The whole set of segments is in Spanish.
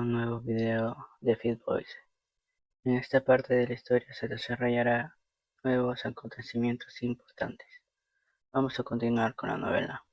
un nuevo video de Fit Boys. En esta parte de la historia se desarrollará nuevos acontecimientos importantes. Vamos a continuar con la novela.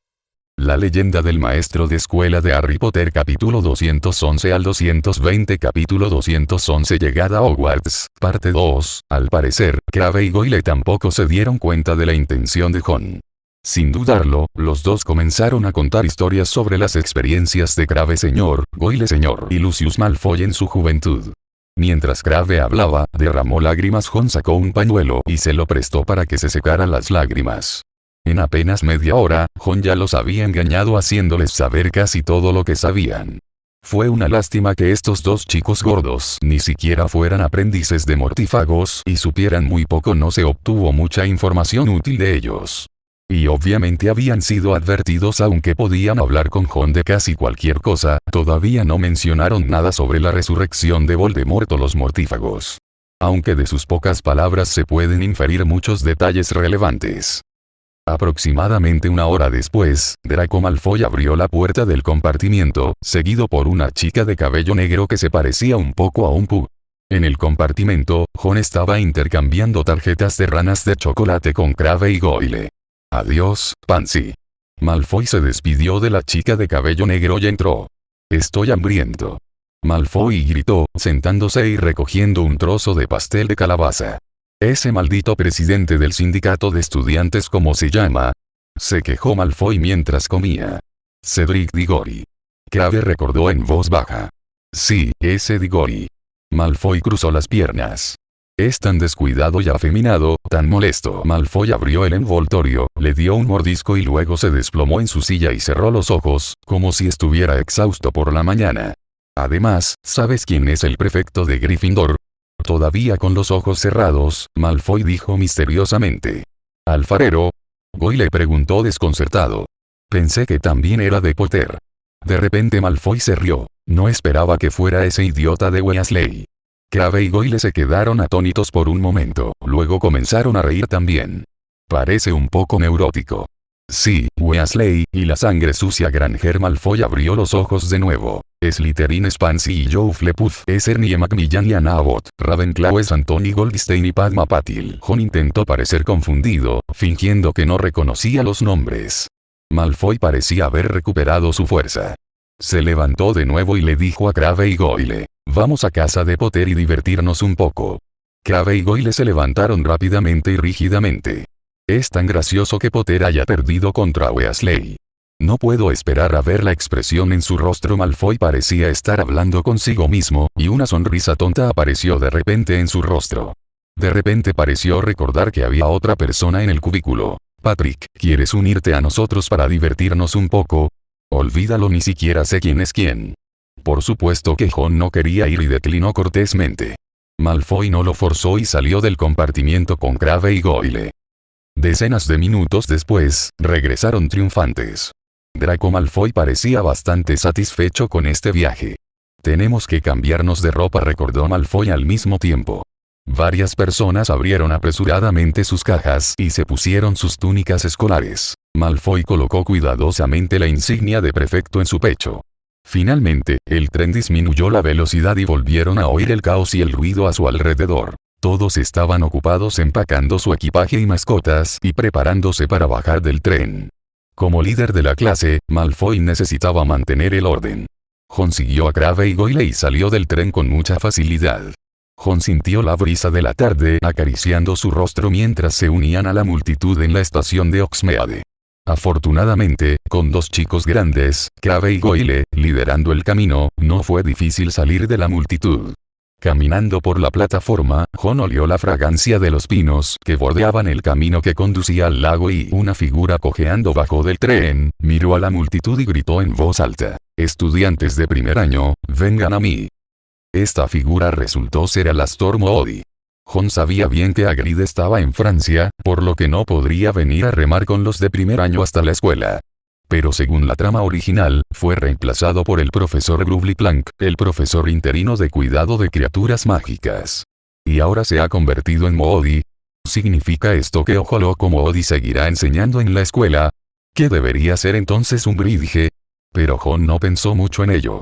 La leyenda del maestro de escuela de Harry Potter capítulo 211 al 220 capítulo 211 Llegada a Hogwarts, parte 2, al parecer, Crabbe y Goyle tampoco se dieron cuenta de la intención de Ron. Sin dudarlo, los dos comenzaron a contar historias sobre las experiencias de Crabbe señor, Goyle señor y Lucius Malfoy en su juventud. Mientras Crabbe hablaba, derramó lágrimas. Ron sacó un pañuelo y se lo prestó para que se secara las lágrimas. En apenas media hora, Ron ya los había engañado haciéndoles saber casi todo lo que sabían. Fue una lástima que estos dos chicos gordos ni siquiera fueran aprendices de mortífagos y supieran muy poco. No se obtuvo mucha información útil de ellos. Y obviamente habían sido advertidos, aunque podían hablar con Ron de casi cualquier cosa, todavía no mencionaron nada sobre la resurrección de Voldemort o los mortífagos. Aunque de sus pocas palabras se pueden inferir muchos detalles relevantes. Aproximadamente una hora después, Draco Malfoy abrió la puerta del compartimiento, seguido por una chica de cabello negro que se parecía un poco a un pug. En el compartimento, Ron estaba intercambiando tarjetas de ranas de chocolate con Crabbe y Goyle. Adiós, Pansy. Malfoy se despidió de la chica de cabello negro y entró. Estoy hambriento. Malfoy gritó, sentándose y recogiendo un trozo de pastel de calabaza. Ese maldito presidente del sindicato de estudiantes, ¿cómo se llama? Se quejó Malfoy mientras comía. Cedric Diggory. Crabbe recordó en voz baja. Sí, ese Diggory. Malfoy cruzó las piernas. Es tan descuidado y afeminado, tan molesto. Malfoy abrió el envoltorio, le dio un mordisco y luego se desplomó en su silla y cerró los ojos, como si estuviera exhausto por la mañana. Además, ¿sabes quién es el prefecto de Gryffindor? Todavía con los ojos cerrados, Malfoy dijo misteriosamente. ¿Alfarero? Goyle preguntó desconcertado. Pensé que también era de Potter. De repente Malfoy se rió. No esperaba que fuera ese idiota de Weasley. Crabbe y Goyle se quedaron atónitos por un momento, luego comenzaron a reír también. Parece un poco neurótico. Sí, Weasley, y la sangre sucia. Granger Malfoy abrió los ojos de nuevo. Slytherin es Pansy y Joe Flappuff es Ernie Macmillan y Anna Abbott. Ravenclaw es Anthony Goldstein y Padma Patil. Ron intentó parecer confundido, fingiendo que no reconocía los nombres. Malfoy parecía haber recuperado su fuerza. Se levantó de nuevo y le dijo a Crabbe y Goyle. Vamos a casa de Potter y divertirnos un poco. Crabbe y Goyle se levantaron rápidamente y rígidamente. Es tan gracioso que Potter haya perdido contra Weasley. No puedo esperar a ver la expresión en su rostro. Malfoy parecía estar hablando consigo mismo, y una sonrisa tonta apareció de repente en su rostro. De repente pareció recordar que había otra persona en el cubículo. Patrick, ¿quieres unirte a nosotros para divertirnos un poco? Olvídalo, ni siquiera sé quién es quién. Por supuesto que Ron no quería ir y declinó cortésmente. Malfoy no lo forzó y salió del compartimiento con Crabbe y Goyle. Decenas de minutos después, regresaron triunfantes. Draco Malfoy parecía bastante satisfecho con este viaje. Tenemos que cambiarnos de ropa, recordó Malfoy al mismo tiempo. Varias personas abrieron apresuradamente sus cajas y se pusieron sus túnicas escolares. Malfoy colocó cuidadosamente la insignia de prefecto en su pecho. Finalmente, el tren disminuyó la velocidad y volvieron a oír el caos y el ruido a su alrededor. Todos estaban ocupados empacando su equipaje y mascotas y preparándose para bajar del tren. Como líder de la clase, Malfoy necesitaba mantener el orden. Ron siguió a Crabbe y Goyle y salió del tren con mucha facilidad. Ron sintió la brisa de la tarde acariciando su rostro mientras se unían a la multitud en la estación de Hogsmeade. Afortunadamente, con dos chicos grandes, Crabbe y Goyle, liderando el camino, no fue difícil salir de la multitud. Caminando por la plataforma, Ron olió la fragancia de los pinos que bordeaban el camino que conducía al lago y una figura cojeando bajó del tren, miró a la multitud y gritó en voz alta. Estudiantes de primer año, vengan a mí. Esta figura resultó ser Alastor Moody. Ron sabía bien que Hagrid estaba en Francia, por lo que no podría venir a remar con los de primer año hasta la escuela. Pero según la trama original, fue reemplazado por el profesor Grubly Plank, el profesor interino de cuidado de criaturas mágicas. Y ahora se ha convertido en Moody. ¿Significa esto que Ojo Loco Moody seguirá enseñando en la escuela? ¿Qué debería ser entonces Umbridge? Pero Ron no pensó mucho en ello.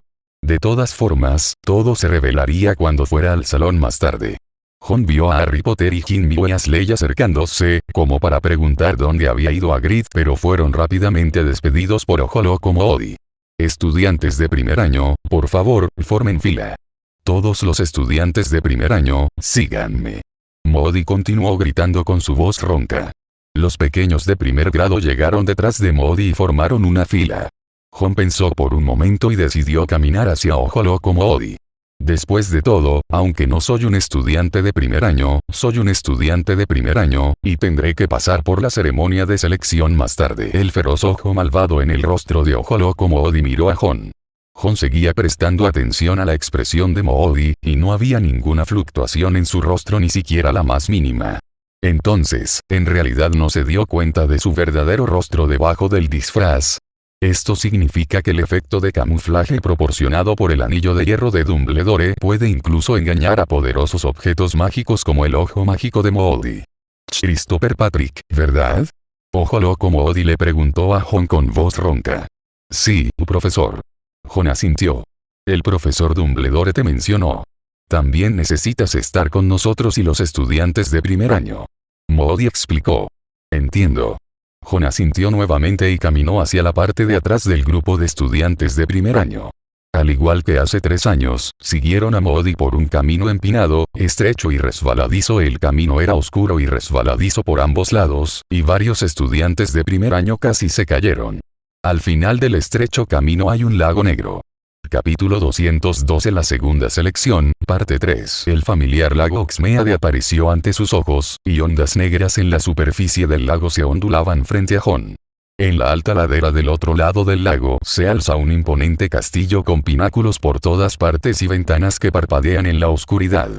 De todas formas, todo se revelaría cuando fuera al salón más tarde. Ron vio a Harry Potter y Ginny Weasley acercándose, como para preguntar dónde había ido Hagrid, pero fueron rápidamente despedidos por Ojo Loco Moody. Estudiantes de primer año, por favor, formen fila. Todos los estudiantes de primer año, síganme. Moody continuó gritando con su voz ronca. Los pequeños de primer grado llegaron detrás de Moody y formaron una fila. Ron pensó por un momento y decidió caminar hacia Ojo Loco Moody. Después de todo, aunque no soy un estudiante de primer año, soy un estudiante de primer año, y tendré que pasar por la ceremonia de selección más tarde. El feroz ojo malvado en el rostro de Ojo Loco Moody miró a Ron. Ron seguía prestando atención a la expresión de Moody, y no había ninguna fluctuación en su rostro, ni siquiera la más mínima. Entonces, en realidad no se dio cuenta de su verdadero rostro debajo del disfraz. Esto significa que el efecto de camuflaje proporcionado por el anillo de hierro de Dumbledore puede incluso engañar a poderosos objetos mágicos como el ojo mágico de Moody. Christopher Patrick, ¿verdad? Ojo Loco Moody le preguntó a Ron con voz ronca. Sí, profesor. Ron asintió. El profesor Dumbledore te mencionó. También necesitas estar con nosotros y los estudiantes de primer año. Moody explicó. Entiendo. Ron asintió nuevamente y caminó hacia la parte de atrás del grupo de estudiantes de primer año. Al igual que hace 3 años, siguieron a Moody por un camino empinado, estrecho y resbaladizo. El camino era oscuro y resbaladizo por ambos lados, y varios estudiantes de primer año casi se cayeron. Al final del estrecho camino hay un lago negro. Capítulo 212. La segunda selección, parte 3. El familiar lago Oxmeade apareció ante sus ojos, y ondas negras en la superficie del lago se ondulaban frente a Ron. En la alta ladera del otro lado del lago se alza un imponente castillo con pináculos por todas partes y ventanas que parpadean en la oscuridad.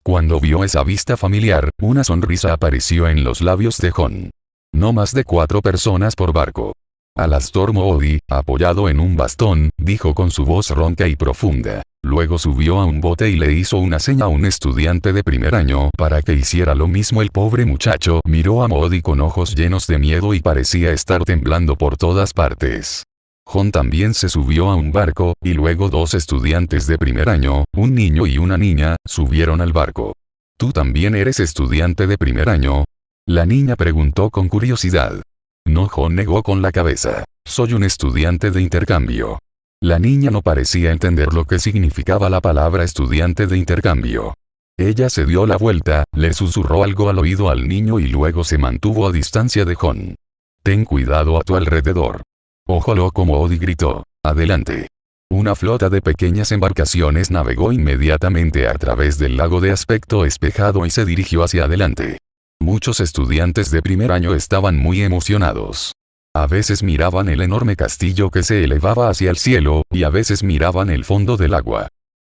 Cuando vio esa vista familiar, una sonrisa apareció en los labios de Ron. No más de 4 personas por barco. Alastor Moody, apoyado en un bastón, dijo con su voz ronca y profunda. Luego subió a un bote y le hizo una seña a un estudiante de primer año para que hiciera lo mismo. El pobre muchacho miró a Moody con ojos llenos de miedo y parecía estar temblando por todas partes. Ron también se subió a un barco, y luego 2 estudiantes de primer año, un niño y una niña, subieron al barco. ¿Tú también eres estudiante de primer año? La niña preguntó con curiosidad. No, Ron negó con la cabeza. Soy un estudiante de intercambio. La niña no parecía entender lo que significaba la palabra estudiante de intercambio. Ella se dio la vuelta, le susurró algo al oído al niño y luego se mantuvo a distancia de Ron. Ten cuidado a tu alrededor. Ojo Loco Moody gritó. Adelante. Una flota de pequeñas embarcaciones navegó inmediatamente a través del lago de aspecto espejado y se dirigió hacia adelante. Muchos estudiantes de primer año estaban muy emocionados. A veces miraban el enorme castillo que se elevaba hacia el cielo, y a veces miraban el fondo del agua.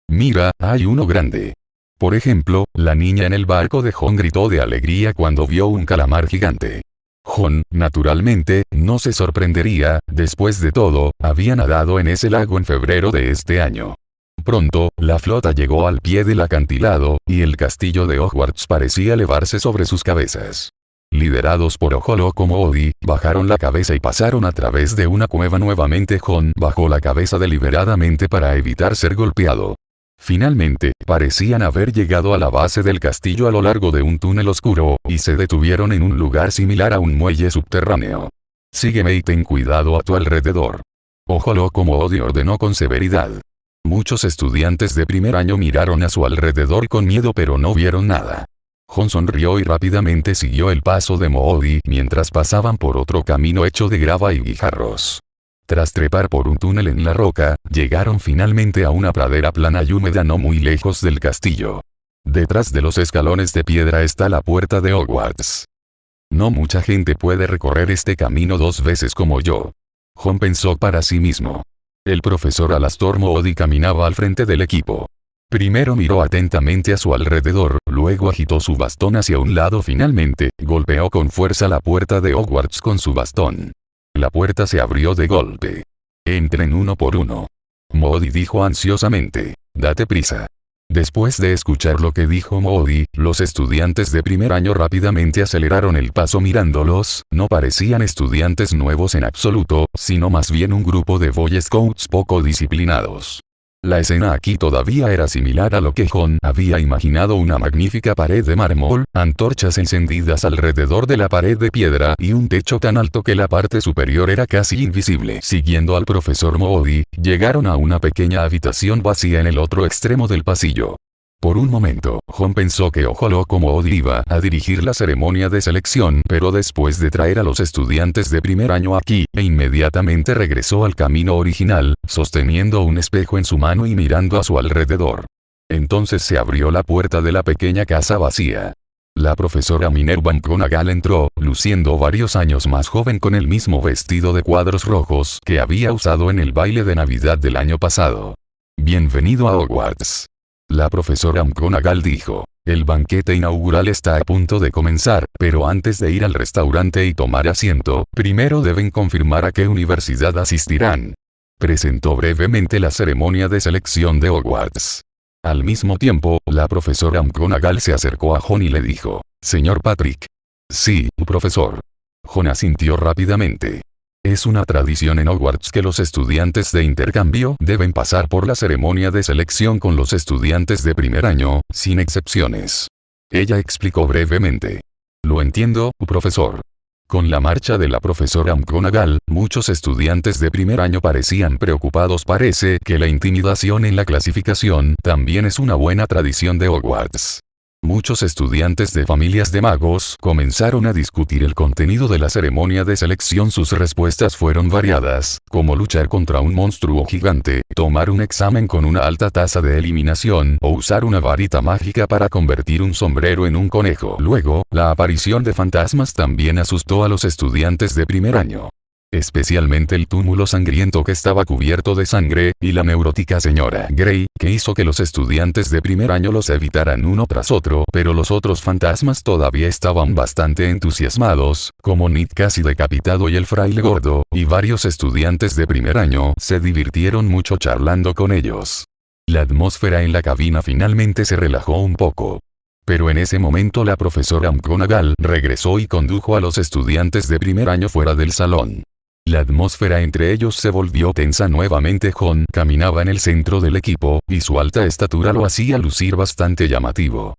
Mira, hay uno grande. Por ejemplo, la niña en el barco de Ron gritó de alegría cuando vio un calamar gigante. Ron, naturalmente, no se sorprendería, después de todo, había nadado en ese lago en febrero de este año. Pronto, la flota llegó al pie del acantilado, y el castillo de Hogwarts parecía elevarse sobre sus cabezas. Liderados por Ojo Loco Moody, bajaron la cabeza y pasaron a través de una cueva nuevamente. Ron bajó la cabeza deliberadamente para evitar ser golpeado. Finalmente, parecían haber llegado a la base del castillo a lo largo de un túnel oscuro, y se detuvieron en un lugar similar a un muelle subterráneo. Sígueme y ten cuidado a tu alrededor. Ojo Loco Moody ordenó con severidad. Muchos estudiantes de primer año miraron a su alrededor con miedo pero no vieron nada. Ron sonrió y rápidamente siguió el paso de Moody mientras pasaban por otro camino hecho de grava y guijarros. Tras trepar por un túnel en la roca, llegaron finalmente a una pradera plana y húmeda no muy lejos del castillo. Detrás de los escalones de piedra está la puerta de Hogwarts. No mucha gente puede recorrer este camino 2 veces como yo. Ron pensó para sí mismo. El profesor Alastor Moody caminaba al frente del equipo. Primero miró atentamente a su alrededor, luego agitó su bastón hacia un lado. Finalmente, golpeó con fuerza la puerta de Hogwarts con su bastón. La puerta se abrió de golpe. Entren uno por uno. Moody dijo ansiosamente. Date prisa. Después de escuchar lo que dijo Moody, los estudiantes de primer año rápidamente aceleraron el paso mirándolos. No parecían estudiantes nuevos en absoluto, sino más bien un grupo de Boy Scouts poco disciplinados. La escena aquí todavía era similar a lo que Jon había imaginado: una magnífica pared de mármol, antorchas encendidas alrededor de la pared de piedra y un techo tan alto que la parte superior era casi invisible. Siguiendo al profesor Moody, llegaron a una pequeña habitación vacía en el otro extremo del pasillo. Por un momento, Jon pensó que Ojo Loco Moody iba a dirigir la ceremonia de selección, pero después de traer a los estudiantes de primer año aquí, inmediatamente regresó al camino original, sosteniendo un espejo en su mano y mirando a su alrededor. Entonces se abrió la puerta de la pequeña casa vacía. La profesora Minerva McGonagall entró, luciendo varios años más joven, con el mismo vestido de cuadros rojos que había usado en el baile de Navidad del año pasado. «Bienvenido a Hogwarts». La profesora McGonagall dijo. «El banquete inaugural está a punto de comenzar, pero antes de ir al restaurante y tomar asiento, primero deben confirmar a qué universidad asistirán». Presentó brevemente la ceremonia de selección de Hogwarts. Al mismo tiempo, la profesora McGonagall se acercó a Jon y le dijo. «Señor Patrick». «Sí, profesor». Jon asintió rápidamente. Es una tradición en Hogwarts que los estudiantes de intercambio deben pasar por la ceremonia de selección con los estudiantes de primer año, sin excepciones. Ella explicó brevemente. «Lo entiendo, profesor». Con la marcha de la profesora McGonagall, muchos estudiantes de primer año parecían preocupados. Parece que la intimidación en la clasificación también es una buena tradición de Hogwarts. Muchos estudiantes de familias de magos comenzaron a discutir el contenido de la ceremonia de selección. Sus respuestas fueron variadas, como luchar contra un monstruo gigante, tomar un examen con una alta tasa de eliminación o usar una varita mágica para convertir un sombrero en un conejo. Luego, la aparición de fantasmas también asustó a los estudiantes de primer año. Especialmente el túmulo sangriento que estaba cubierto de sangre, y la neurótica señora Grey, que hizo que los estudiantes de primer año los evitaran uno tras otro, pero los otros fantasmas todavía estaban bastante entusiasmados, como Nick casi decapitado y el fraile gordo, y varios estudiantes de primer año se divirtieron mucho charlando con ellos. La atmósfera en la cabina finalmente se relajó un poco. Pero en ese momento la profesora McGonagall regresó y condujo a los estudiantes de primer año fuera del salón. La atmósfera entre ellos se volvió tensa nuevamente. Jon caminaba en el centro del equipo, y su alta estatura lo hacía lucir bastante llamativo.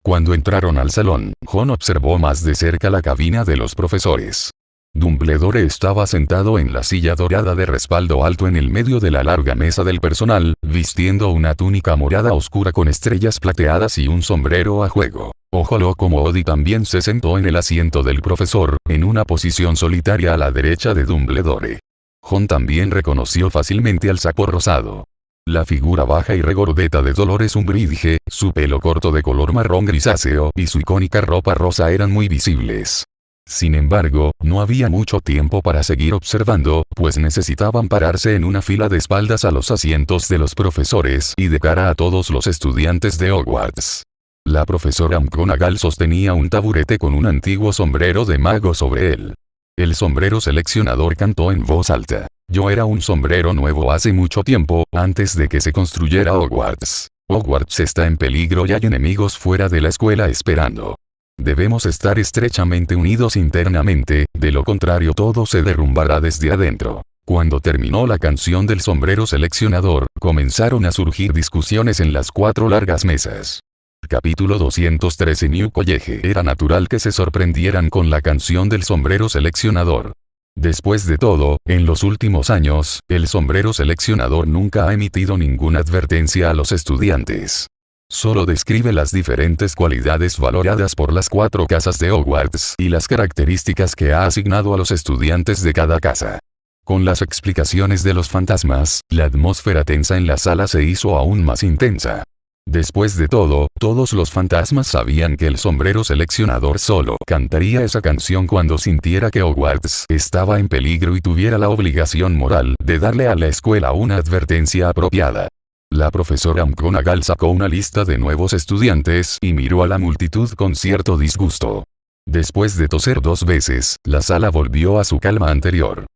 Cuando entraron al salón, Jon observó más de cerca la cabina de los profesores. Dumbledore estaba sentado en la silla dorada de respaldo alto en el medio de la larga mesa del personal, vistiendo una túnica morada oscura con estrellas plateadas y un sombrero a juego. Ojo Loco Moody también se sentó en el asiento del profesor, en una posición solitaria a la derecha de Dumbledore. Jon también reconoció fácilmente al sapo rosado. La figura baja y regordeta de Dolores Umbridge, su pelo corto de color marrón grisáceo y su icónica ropa rosa eran muy visibles. Sin embargo, no había mucho tiempo para seguir observando, pues necesitaban pararse en una fila de espaldas a los asientos de los profesores y de cara a todos los estudiantes de Hogwarts. La profesora McGonagall sostenía un taburete con un antiguo sombrero de mago sobre él. El sombrero seleccionador cantó en voz alta. «Yo era un sombrero nuevo hace mucho tiempo, antes de que se construyera Hogwarts. Hogwarts está en peligro y hay enemigos fuera de la escuela esperando. Debemos estar estrechamente unidos internamente, de lo contrario todo se derrumbará desde adentro». Cuando terminó la canción del sombrero seleccionador, comenzaron a surgir discusiones en las 4 largas mesas. Capítulo 213. New College. Era natural que se sorprendieran con la canción del sombrero seleccionador. Después de todo, en los últimos años, el sombrero seleccionador nunca ha emitido ninguna advertencia a los estudiantes. Solo describe las diferentes cualidades valoradas por las 4 casas de Hogwarts y las características que ha asignado a los estudiantes de cada casa. Con las explicaciones de los fantasmas, la atmósfera tensa en la sala se hizo aún más intensa. Después de todo, todos los fantasmas sabían que el sombrero seleccionador solo cantaría esa canción cuando sintiera que Hogwarts estaba en peligro y tuviera la obligación moral de darle a la escuela una advertencia apropiada. La profesora McGonagall sacó una lista de nuevos estudiantes y miró a la multitud con cierto disgusto. Después de toser 2 veces, la sala volvió a su calma anterior.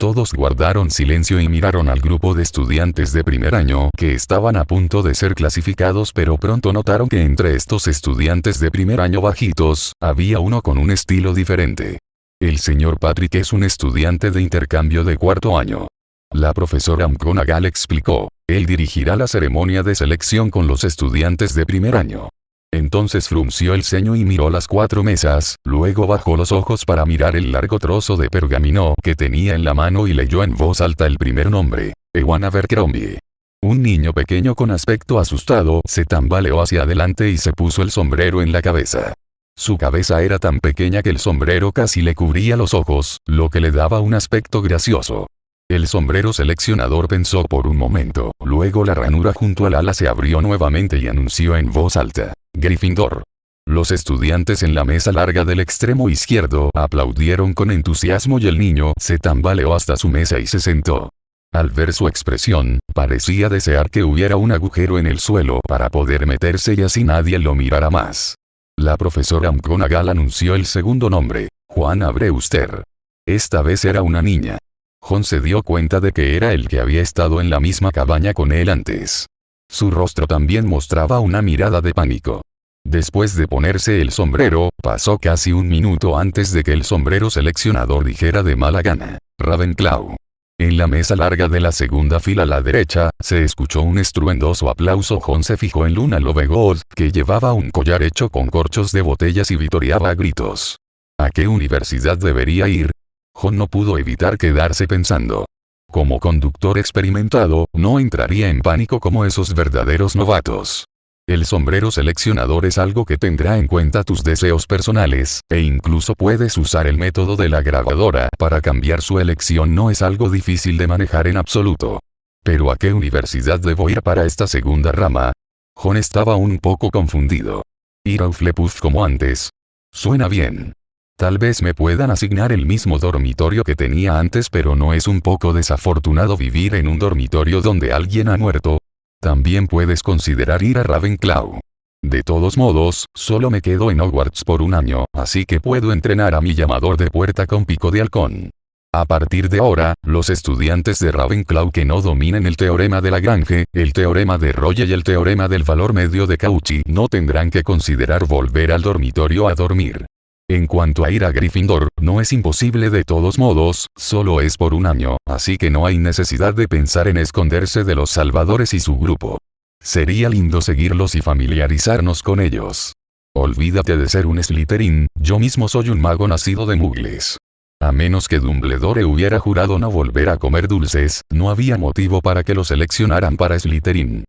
Todos guardaron silencio y miraron al grupo de estudiantes de primer año que estaban a punto de ser clasificados, pero pronto notaron que entre estos estudiantes de primer año bajitos, había uno con un estilo diferente. El señor Patrick es un estudiante de intercambio de 4º año. La profesora McGonagall explicó. Él dirigirá la ceremonia de selección con los estudiantes de primer año. Entonces frunció el ceño y miró las 4 mesas, luego bajó los ojos para mirar el largo trozo de pergamino que tenía en la mano y leyó en voz alta el primer nombre, Ewan Abercrombie. Un niño pequeño con aspecto asustado se tambaleó hacia adelante y se puso el sombrero en la cabeza. Su cabeza era tan pequeña que el sombrero casi le cubría los ojos, lo que le daba un aspecto gracioso. El sombrero seleccionador pensó por un momento, luego la ranura junto al ala se abrió nuevamente y anunció en voz alta, Gryffindor. Los estudiantes en la mesa larga del extremo izquierdo aplaudieron con entusiasmo y el niño se tambaleó hasta su mesa y se sentó. Al ver su expresión, parecía desear que hubiera un agujero en el suelo para poder meterse y así nadie lo mirara más. La profesora McGonagall anunció el segundo nombre, Juana Brewster. Esta vez era una niña. Jon se dio cuenta de que era el que había estado en la misma cabaña con él antes. Su rostro también mostraba una mirada de pánico. Después de ponerse el sombrero, pasó casi un minuto antes de que el sombrero seleccionador dijera de mala gana, Ravenclaw. En la mesa larga de la segunda fila a la derecha, se escuchó un estruendoso aplauso. Jon se fijó en Luna Lovegood, que llevaba un collar hecho con corchos de botellas y vitoreaba a gritos. ¿A qué universidad debería ir? Jon no pudo evitar quedarse pensando. Como conductor experimentado, no entraría en pánico como esos verdaderos novatos. El sombrero seleccionador es algo que tendrá en cuenta tus deseos personales, e incluso puedes usar el método de la grabadora para cambiar su elección. No es algo difícil de manejar en absoluto. ¿Pero a qué universidad debo ir para esta segunda rama? Jon estaba un poco confundido. Ir a Hufflepuff como antes. Suena bien. Tal vez me puedan asignar el mismo dormitorio que tenía antes, pero ¿no es un poco desafortunado vivir en un dormitorio donde alguien ha muerto? También puedes considerar ir a Ravenclaw. De todos modos, solo me quedo en Hogwarts por un año, así que puedo entrenar a mi llamador de puerta con pico de halcón. A partir de ahora, los estudiantes de Ravenclaw que no dominen el teorema de Lagrange, el teorema de Rolle y el teorema del valor medio de Cauchy no tendrán que considerar volver al dormitorio a dormir. En cuanto a ir a Gryffindor, no es imposible de todos modos, solo es por un año, así que no hay necesidad de pensar en esconderse de los salvadores y su grupo. Sería lindo seguirlos y familiarizarnos con ellos. Olvídate de ser un Slytherin, yo mismo soy un mago nacido de muggles. A menos que Dumbledore hubiera jurado no volver a comer dulces, no había motivo para que lo seleccionaran para Slytherin.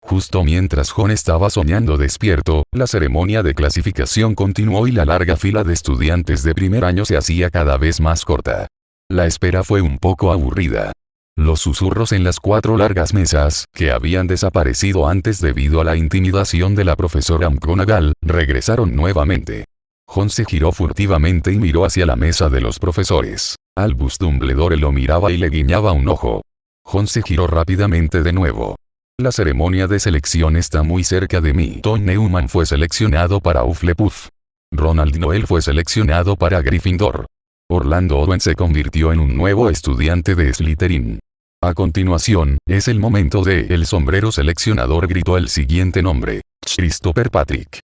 Justo mientras Jon estaba soñando despierto, la ceremonia de clasificación continuó y la larga fila de estudiantes de primer año se hacía cada vez más corta. La espera fue un poco aburrida. Los susurros en las 4 largas mesas, que habían desaparecido antes debido a la intimidación de la profesora McGonagall, regresaron nuevamente. Jon se giró furtivamente y miró hacia la mesa de los profesores. Albus Dumbledore lo miraba y le guiñaba un ojo. Jon se giró rápidamente de nuevo. La ceremonia de selección está muy cerca de mí. Tom Neumann fue seleccionado para Hufflepuff. Ronald Noel fue seleccionado para Gryffindor. Orlando Owen se convirtió en un nuevo estudiante de Slytherin. A continuación, es el momento de el sombrero seleccionador gritó el siguiente nombre. Christopher Patrick.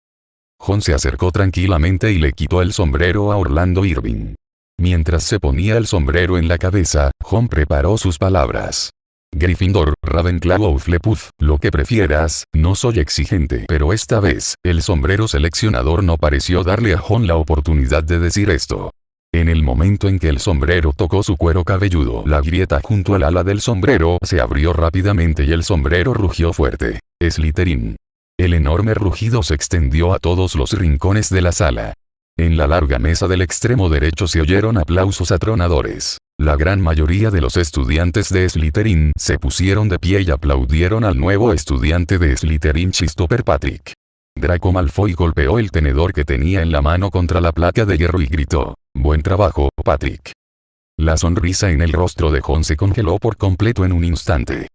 Jon se acercó tranquilamente y le quitó el sombrero a Orlando Irving. Mientras se ponía el sombrero en la cabeza, Jon preparó sus palabras. Gryffindor, Ravenclaw o Hufflepuff, lo que prefieras, no soy exigente. Pero esta vez, el sombrero seleccionador no pareció darle a Jon la oportunidad de decir esto. En el momento en que el sombrero tocó su cuero cabelludo, la grieta junto al ala del sombrero se abrió rápidamente y el sombrero rugió fuerte. Slytherin. El enorme rugido se extendió a todos los rincones de la sala. En la larga mesa del extremo derecho se oyeron aplausos atronadores. La gran mayoría de los estudiantes de Slytherin se pusieron de pie y aplaudieron al nuevo estudiante de Slytherin, Christopher Patrick. Draco Malfoy golpeó el tenedor que tenía en la mano contra la placa de hierro y gritó, «Buen trabajo, Patrick». La sonrisa en el rostro de Jon se congeló por completo en un instante.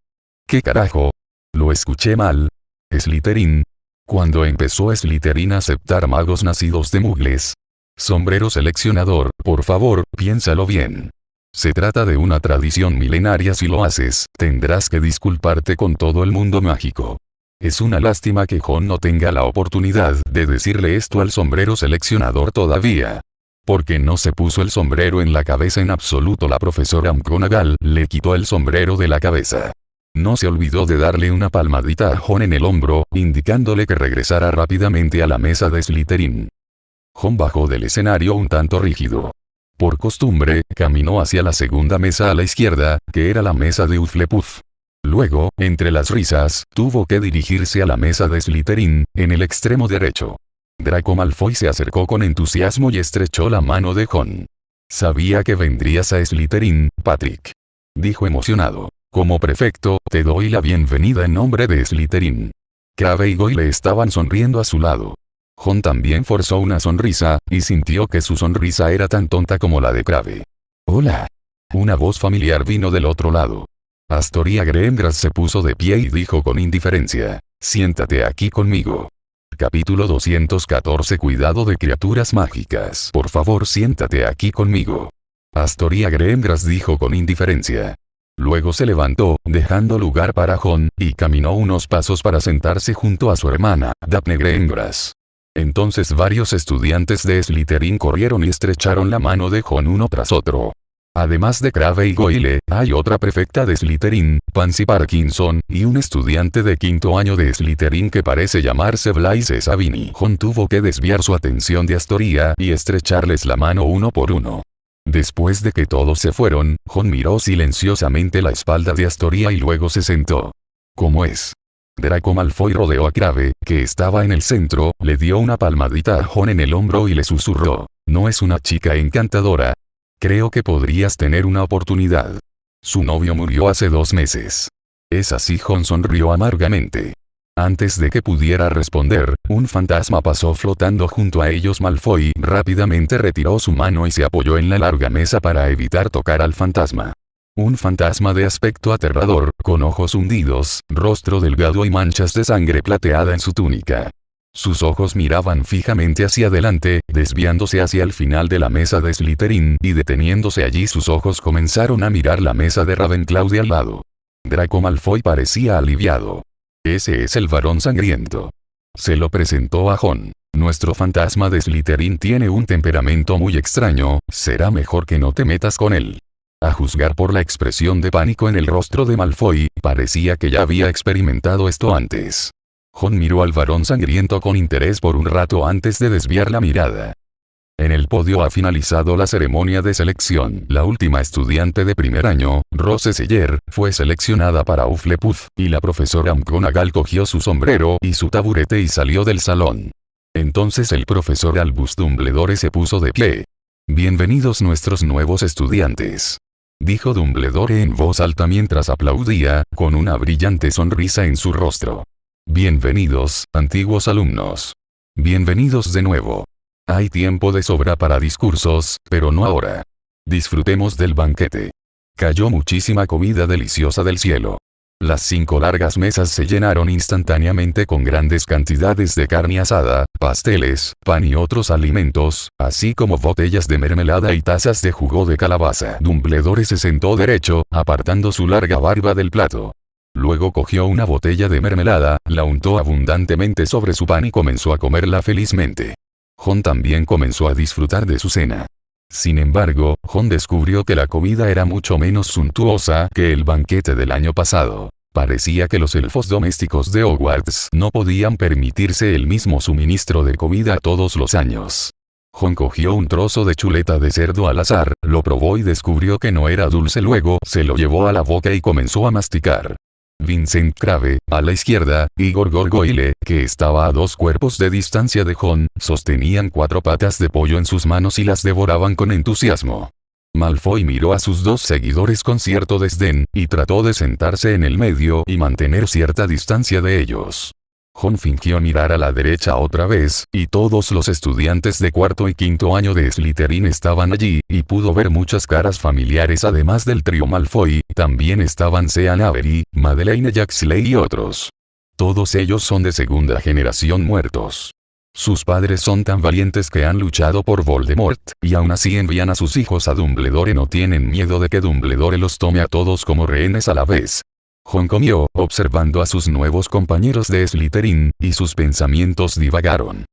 ¿Qué carajo? ¿Lo escuché mal? ¿Slytherin? ¿Cuándo empezó Slytherin a aceptar magos nacidos de muggles? Sombrero seleccionador, por favor, piénsalo bien. Se trata de una tradición milenaria. Si lo haces, tendrás que disculparte con todo el mundo mágico. Es una lástima que Jon no tenga la oportunidad de decirle esto al sombrero seleccionador todavía. Porque no se puso el sombrero en la cabeza en absoluto. La profesora McGonagall le quitó el sombrero de la cabeza. No se olvidó de darle una palmadita a Ron en el hombro, indicándole que regresara rápidamente a la mesa de Slytherin. Ron bajó del escenario un tanto rígido. Por costumbre, caminó hacia la segunda mesa a la izquierda, que era la mesa de Hufflepuff. Luego, entre las risas, tuvo que dirigirse a la mesa de Slytherin, en el extremo derecho. Draco Malfoy se acercó con entusiasmo y estrechó la mano de Ron. «Sabía que vendrías a Slytherin, Patrick», dijo emocionado. «Como prefecto, te doy la bienvenida en nombre de Slytherin». Crabbe y Goyle estaban sonriendo a su lado. Ron también forzó una sonrisa, y sintió que su sonrisa era tan tonta como la de Crabbe. «Hola». Una voz familiar vino del otro lado. Astoria Greengrass se puso de pie y dijo con indiferencia: «Siéntate aquí conmigo». Capítulo 214. Cuidado de criaturas mágicas. «Por favor, siéntate aquí conmigo». Astoria Greengrass dijo con indiferencia. Luego se levantó, dejando lugar para Ron, y caminó unos pasos para sentarse junto a su hermana, Daphne Greengrass. Entonces varios estudiantes de Slytherin corrieron y estrecharon la mano de Ron uno tras otro. Además de Crabbe y Goyle, hay otra prefecta de Slytherin, Pansy Parkinson, y un estudiante de quinto año de Slytherin que parece llamarse Blaise Sabini. Ron tuvo que desviar su atención de Astoria y estrecharles la mano uno por uno. Después de que todos se fueron, Ron miró silenciosamente la espalda de Astoria y luego se sentó. «¿Cómo es?». Draco Malfoy rodeó a Crabbe, que estaba en el centro, le dio una palmadita a Ron en el hombro y le susurró: «¿No es una chica encantadora? Creo que podrías tener una oportunidad. Su novio murió hace 2 meses». «¿Es así?». Ron sonrió amargamente. Antes de que pudiera responder, un fantasma pasó flotando junto a ellos. Malfoy rápidamente retiró su mano y se apoyó en la larga mesa para evitar tocar al fantasma. Un fantasma de aspecto aterrador, con ojos hundidos, rostro delgado y manchas de sangre plateada en su túnica. Sus ojos miraban fijamente hacia adelante, desviándose hacia el final de la mesa de Slytherin, y deteniéndose allí sus ojos comenzaron a mirar la mesa de Ravenclaw de al lado. Draco Malfoy parecía aliviado. «Ese es el varón sangriento». Se lo presentó a Ron. «Nuestro fantasma de Slytherin tiene un temperamento muy extraño, será mejor que no te metas con él». A juzgar por la expresión de pánico en el rostro de Malfoy, parecía que ya había experimentado esto antes. Ron miró al varón sangriento con interés por un rato antes de desviar la mirada. En el podio ha finalizado la ceremonia de selección. La última estudiante de primer año, Rose Seller, fue seleccionada para Hufflepuff, y la profesora McGonagall cogió su sombrero y su taburete y salió del salón. Entonces el profesor Albus Dumbledore se puso de pie. «Bienvenidos nuestros nuevos estudiantes», dijo Dumbledore en voz alta mientras aplaudía, con una brillante sonrisa en su rostro. «Bienvenidos, antiguos alumnos. Bienvenidos de nuevo. Hay tiempo de sobra para discursos, pero no ahora. Disfrutemos del banquete». Cayó muchísima comida deliciosa del cielo. Las 5 largas mesas se llenaron instantáneamente con grandes cantidades de carne asada, pasteles, pan y otros alimentos, así como botellas de mermelada y tazas de jugo de calabaza. Dumbledore se sentó derecho, apartando su larga barba del plato. Luego cogió una botella de mermelada, la untó abundantemente sobre su pan y comenzó a comerla felizmente. Ron también comenzó a disfrutar de su cena. Sin embargo, Ron descubrió que la comida era mucho menos suntuosa que el banquete del año pasado. Parecía que los elfos domésticos de Hogwarts no podían permitirse el mismo suministro de comida todos los años. Ron cogió un trozo de chuleta de cerdo al azar, lo probó y descubrió que no era dulce. Luego se lo llevó a la boca y comenzó a masticar. Vincent Crabbe, a la izquierda, y Igor Goyle, que estaba a 2 cuerpos de distancia de Ron, sostenían 4 patas de pollo en sus manos y las devoraban con entusiasmo. Malfoy miró a sus 2 seguidores con cierto desdén, y trató de sentarse en el medio y mantener cierta distancia de ellos. Ron fingió mirar a la derecha otra vez, y todos los estudiantes de cuarto y quinto año de Slytherin estaban allí, y pudo ver muchas caras familiares. Además del trío Malfoy, también estaban Sean Avery, Madeleine Jaxley y otros. Todos ellos son de segunda generación muertos. Sus padres son tan valientes que han luchado por Voldemort, y aún así envían a sus hijos a Dumbledore. No tienen miedo de que Dumbledore los tome a todos como rehenes a la vez. Ron comió, observando a sus nuevos compañeros de Slytherin, y sus pensamientos divagaron.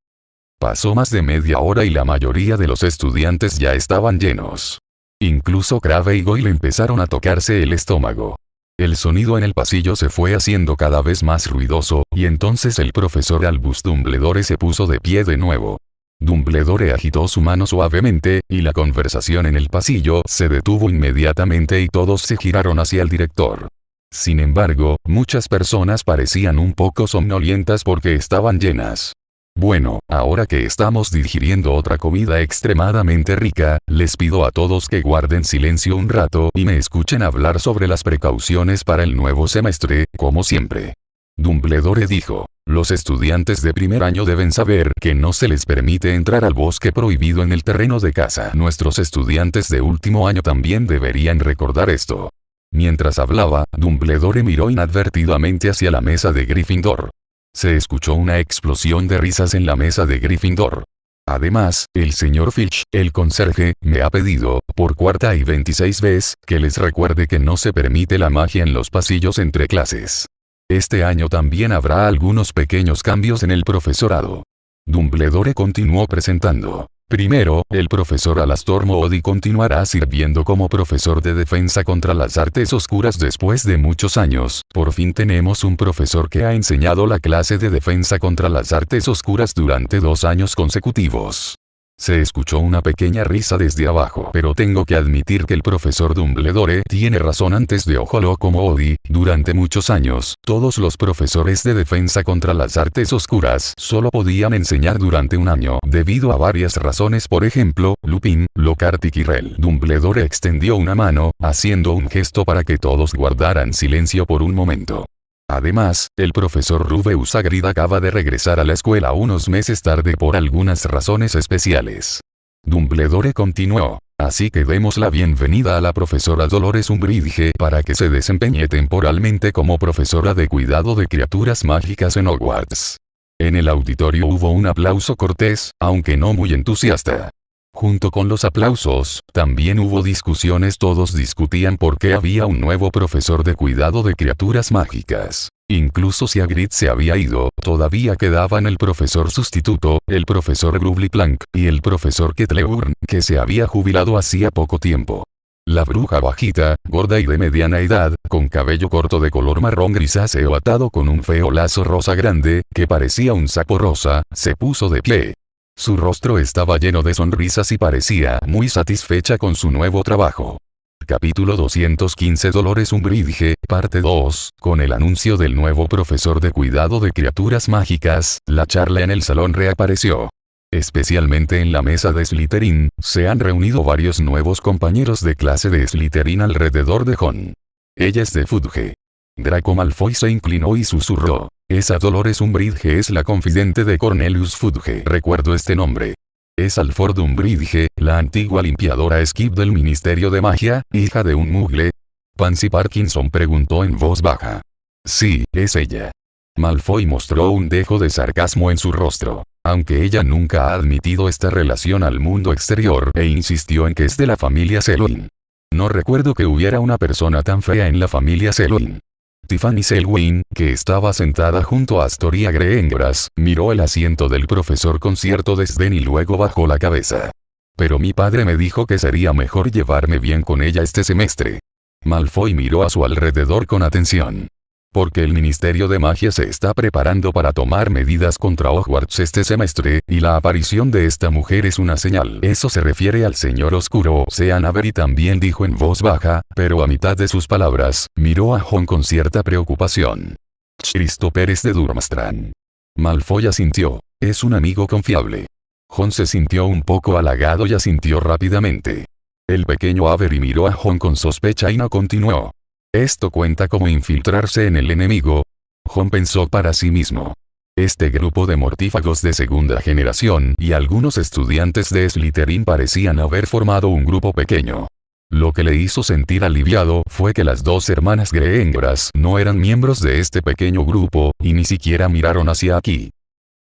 Pasó más de media hora y la mayoría de los estudiantes ya estaban llenos. Incluso Crabbe y Goyle empezaron a tocarse el estómago. El sonido en el pasillo se fue haciendo cada vez más ruidoso, y entonces el profesor Albus Dumbledore se puso de pie de nuevo. Dumbledore agitó su mano suavemente, y la conversación en el pasillo se detuvo inmediatamente y todos se giraron hacia el director. Sin embargo, muchas personas parecían un poco somnolientas porque estaban llenas. Bueno, ahora que estamos digiriendo otra comida extremadamente rica, les pido a todos que guarden silencio un rato y me escuchen hablar sobre las precauciones para el nuevo semestre, como siempre. Dumbledore dijo, los estudiantes de primer año deben saber que no se les permite entrar al bosque prohibido en el terreno de casa. Nuestros estudiantes de último año también deberían recordar esto. Mientras hablaba, Dumbledore miró inadvertidamente hacia la mesa de Gryffindor. Se escuchó una explosión de risas en la mesa de Gryffindor. Además, el señor Filch, el conserje, me ha pedido, por cuarta y 26 vez, que les recuerde que no se permite la magia en los pasillos entre clases. Este año también habrá algunos pequeños cambios en el profesorado. Dumbledore continuó presentando. Primero, el profesor Alastor Moody continuará sirviendo como profesor de defensa contra las artes oscuras después de muchos años. Por fin tenemos un profesor que ha enseñado la clase de defensa contra las artes oscuras durante 2 años consecutivos. Se escuchó una pequeña risa desde abajo, pero tengo que admitir que el profesor Dumbledore tiene razón. Antes de Ojo Loco Moody, durante muchos años, todos los profesores de defensa contra las artes oscuras solo podían enseñar durante un año, debido a varias razones. Por ejemplo, Lupin, Lockhart y Quirrell. Dumbledore extendió una mano, haciendo un gesto para que todos guardaran silencio por un momento. Además, el profesor Rubeus Hagrid acaba de regresar a la escuela unos meses tarde por algunas razones especiales. Dumbledore continuó. Así que demos la bienvenida a la profesora Dolores Umbridge para que se desempeñe temporalmente como profesora de cuidado de criaturas mágicas en Hogwarts. En el auditorio hubo un aplauso cortés, aunque no muy entusiasta. Junto con los aplausos, también hubo discusiones. Todos discutían por qué había un nuevo profesor de cuidado de criaturas mágicas. Incluso si Hagrid se había ido, todavía quedaban el profesor sustituto, el profesor Grubbly Plank, y el profesor Ketleburn, que se había jubilado hacía poco tiempo. La bruja bajita, gorda y de mediana edad, con cabello corto de color marrón grisáceo atado con un feo lazo rosa grande, que parecía un saco rosa, se puso de pie. Su rostro estaba lleno de sonrisas y parecía muy satisfecha con su nuevo trabajo. Capítulo 215 Dolores Umbridge, parte 2, con el anuncio del nuevo profesor de cuidado de criaturas mágicas, la charla en el salón reapareció. Especialmente en la mesa de Slytherin, se han reunido varios nuevos compañeros de clase de Slytherin alrededor de Ron. Ella es de Fudge. Draco Malfoy se inclinó y susurró. Esa Dolores Umbridge es la confidente de Cornelius Fudge. Recuerdo este nombre. Es Alford Umbridge, la antigua limpiadora Skip del Ministerio de Magia, hija de un mugle. Pansy Parkinson preguntó en voz baja. Sí, es ella. Malfoy mostró un dejo de sarcasmo en su rostro. Aunque ella nunca ha admitido esta relación al mundo exterior e insistió en que es de la familia Selwyn. No recuerdo que hubiera una persona tan fea en la familia Selwyn. Tiffany Selwyn, que estaba sentada junto a Astoria Greengrass, miró el asiento del profesor con cierto desdén y luego bajó la cabeza. Pero mi padre me dijo que sería mejor llevarme bien con ella este semestre. Malfoy miró a su alrededor con atención. Porque el Ministerio de Magia se está preparando para tomar medidas contra Hogwarts este semestre, y la aparición de esta mujer es una señal. Eso se refiere al señor oscuro. Sean Avery también dijo en voz baja, pero a mitad de sus palabras, miró a Ron con cierta preocupación. Cristo Pérez de Durmstrang. Malfoy asintió. Es un amigo confiable. Ron se sintió un poco halagado y asintió rápidamente. El pequeño Avery miró a Ron con sospecha y no continuó. ¿Esto cuenta como infiltrarse en el enemigo? Ron pensó para sí mismo. Este grupo de mortífagos de segunda generación y algunos estudiantes de Slytherin parecían haber formado un grupo pequeño. Lo que le hizo sentir aliviado fue que las dos hermanas Greengrass no eran miembros de este pequeño grupo, y ni siquiera miraron hacia aquí.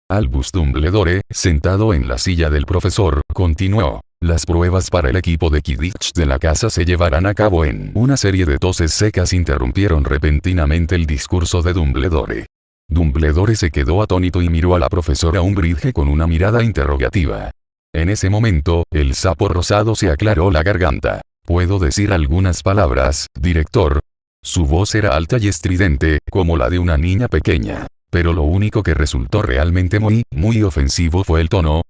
Albus Dumbledore, sentado en la silla del profesor, continuó. Las pruebas para el equipo de Quidditch de la casa se llevarán a cabo en... Una serie de toses secas interrumpieron repentinamente el discurso de Dumbledore. Dumbledore se quedó atónito y miró a la profesora Umbridge con una mirada interrogativa. En ese momento, el sapo rosado se aclaró la garganta. ¿Puedo decir algunas palabras, director? Su voz era alta y estridente, como la de una niña pequeña. Pero lo único que resultó realmente muy ofensivo fue el tono.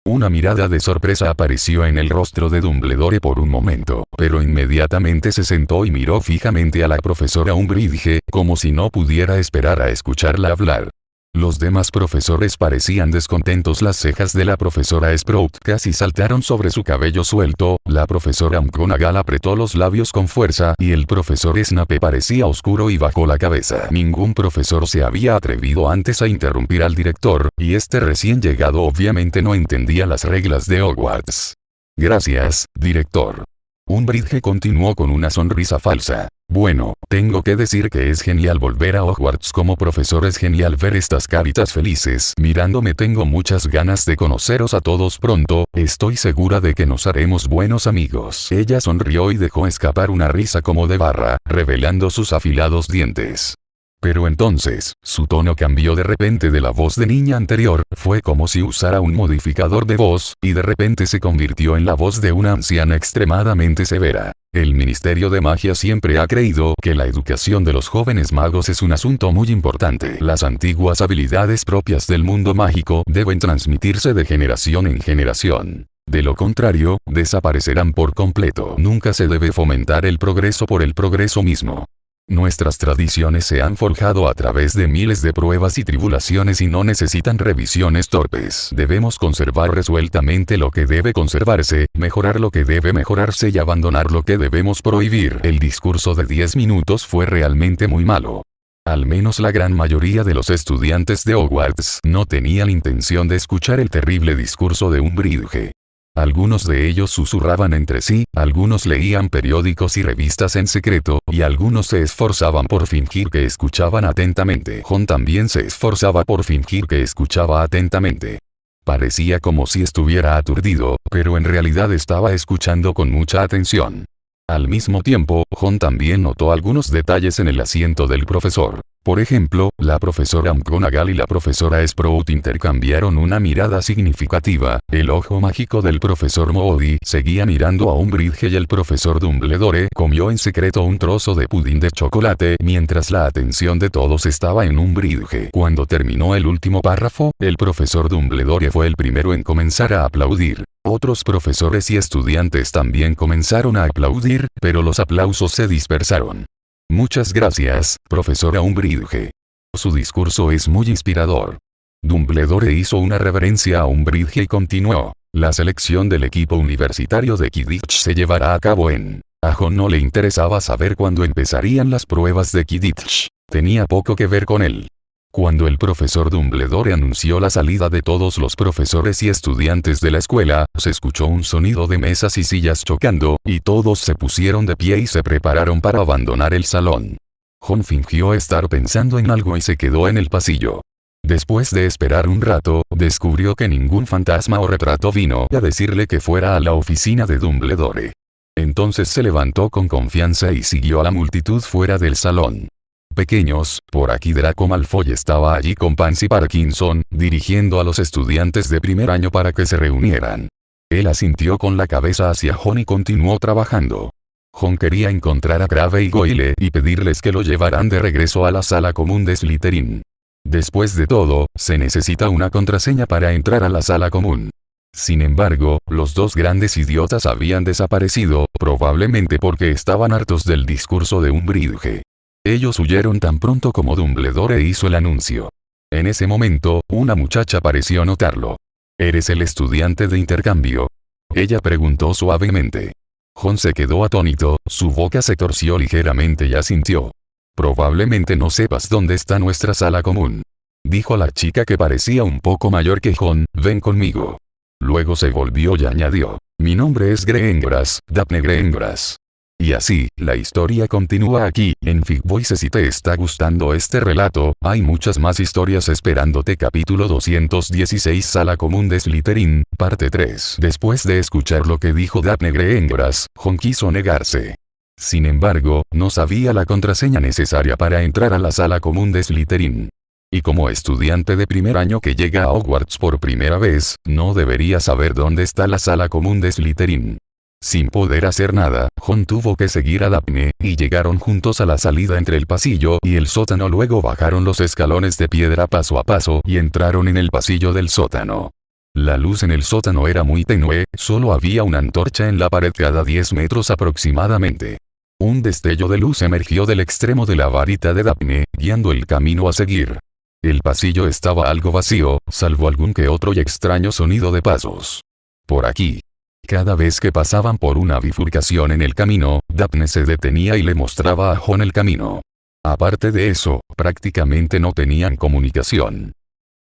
Una mirada de sorpresa apareció en el rostro de Dumbledore por un momento, pero inmediatamente se sentó y miró fijamente a la profesora Umbridge, como si no pudiera esperar a escucharla hablar. Los demás profesores parecían descontentos. Las cejas de la profesora Sprout casi saltaron sobre su cabello suelto, la profesora McGonagall apretó los labios con fuerza y el profesor Snape parecía oscuro y bajó la cabeza. Ningún profesor se había atrevido antes a interrumpir al director, y este recién llegado obviamente no entendía las reglas de Hogwarts. Gracias, director. Umbridge continuó con una sonrisa falsa. Bueno, tengo que decir que es genial volver a Hogwarts como profesor. Es genial ver estas caritas felices mirándome. Tengo muchas ganas de conoceros a todos pronto. Estoy segura de que nos haremos buenos amigos. Ella sonrió y dejó escapar una risa como de barra, revelando sus afilados dientes. Pero entonces, su tono cambió de repente de la voz de niña anterior, fue como si usara un modificador de voz, y de repente se convirtió en la voz de una anciana extremadamente severa. El Ministerio de Magia siempre ha creído que la educación de los jóvenes magos es un asunto muy importante. Las antiguas habilidades propias del mundo mágico deben transmitirse de generación en generación. De lo contrario, desaparecerán por completo. Nunca se debe fomentar el progreso por el progreso mismo. Nuestras tradiciones se han forjado a través de miles de pruebas y tribulaciones y no necesitan revisiones torpes. Debemos conservar resueltamente lo que debe conservarse, mejorar lo que debe mejorarse y abandonar lo que debemos prohibir. El discurso de 10 minutos fue realmente muy malo. Al menos la gran mayoría de los estudiantes de Hogwarts no tenían intención de escuchar el terrible discurso de Umbridge. Algunos de ellos susurraban entre sí, algunos leían periódicos y revistas en secreto, y algunos se esforzaban por fingir que escuchaban atentamente. Ron también se esforzaba por fingir que escuchaba atentamente. Parecía como si estuviera aturdido, pero en realidad estaba escuchando con mucha atención. Al mismo tiempo, Ron también notó algunos detalles en el asiento del profesor. Por ejemplo, la profesora McGonagall y la profesora Sprout intercambiaron una mirada significativa. El ojo mágico del profesor Moody seguía mirando a Umbridge y el profesor Dumbledore comió en secreto un trozo de pudín de chocolate mientras la atención de todos estaba en Umbridge. Cuando terminó el último párrafo, el profesor Dumbledore fue el primero en comenzar a aplaudir. Otros profesores y estudiantes también comenzaron a aplaudir, pero los aplausos se dispersaron. Muchas gracias, profesora Umbridge. Su discurso es muy inspirador. Dumbledore hizo una reverencia a Umbridge y continuó. La selección del equipo universitario de Quidditch se llevará a cabo en... A Ron no le interesaba saber cuándo empezarían las pruebas de Quidditch. Tenía poco que ver con él. Cuando el profesor Dumbledore anunció la salida de todos los profesores y estudiantes de la escuela, se escuchó un sonido de mesas y sillas chocando, y todos se pusieron de pie y se prepararon para abandonar el salón. Ron fingió estar pensando en algo y se quedó en el pasillo. Después de esperar un rato, descubrió que ningún fantasma o retrato vino a decirle que fuera a la oficina de Dumbledore. Entonces se levantó con confianza y siguió a la multitud fuera del salón. Pequeños, por aquí Draco Malfoy estaba allí con Pansy Parkinson, dirigiendo a los estudiantes de primer año para que se reunieran. Él asintió con la cabeza hacia Ron y continuó trabajando. Ron quería encontrar a Crabbe y Goyle y pedirles que lo llevaran de regreso a la sala común de Slytherin. Después de todo, se necesita una contraseña para entrar a la sala común. Sin embargo, los dos grandes idiotas habían desaparecido, probablemente porque estaban hartos del discurso de Umbridge. Ellos huyeron tan pronto como Dumbledore hizo el anuncio. En ese momento, una muchacha pareció notarlo. ¿Eres el estudiante de intercambio? Ella preguntó suavemente. Ron se quedó atónito, su boca se torció ligeramente y asintió. Probablemente no sepas dónde está nuestra sala común. Dijo la chica que parecía un poco mayor que Ron, ven conmigo. Luego se volvió y añadió. Mi nombre es Greengrass, Daphne Greengrass. Y así, la historia continúa aquí, en Fig Voices. Si te está gustando este relato, hay muchas más historias esperándote. Capítulo 216 Sala Común de Slytherin, parte 3. Después de escuchar lo que dijo Daphne Greengrass, Ron quiso negarse. Sin embargo, no sabía la contraseña necesaria para entrar a la Sala Común de Slytherin. Y como estudiante de primer año que llega a Hogwarts por primera vez, no debería saber dónde está la sala común de Slytherin. Sin poder hacer nada, Ron tuvo que seguir a Daphne, y llegaron juntos a la salida entre el pasillo y el sótano. Luego bajaron los escalones de piedra paso a paso y entraron en el pasillo del sótano. La luz en el sótano era muy tenue, solo había una antorcha en la pared cada 10 metros aproximadamente. Un destello de luz emergió del extremo de la varita de Daphne, guiando el camino a seguir. El pasillo estaba algo vacío, salvo algún que otro y extraño sonido de pasos. Por aquí. Cada vez que pasaban por una bifurcación en el camino, Daphne se detenía y le mostraba a Ron el camino. Aparte de eso, prácticamente no tenían comunicación.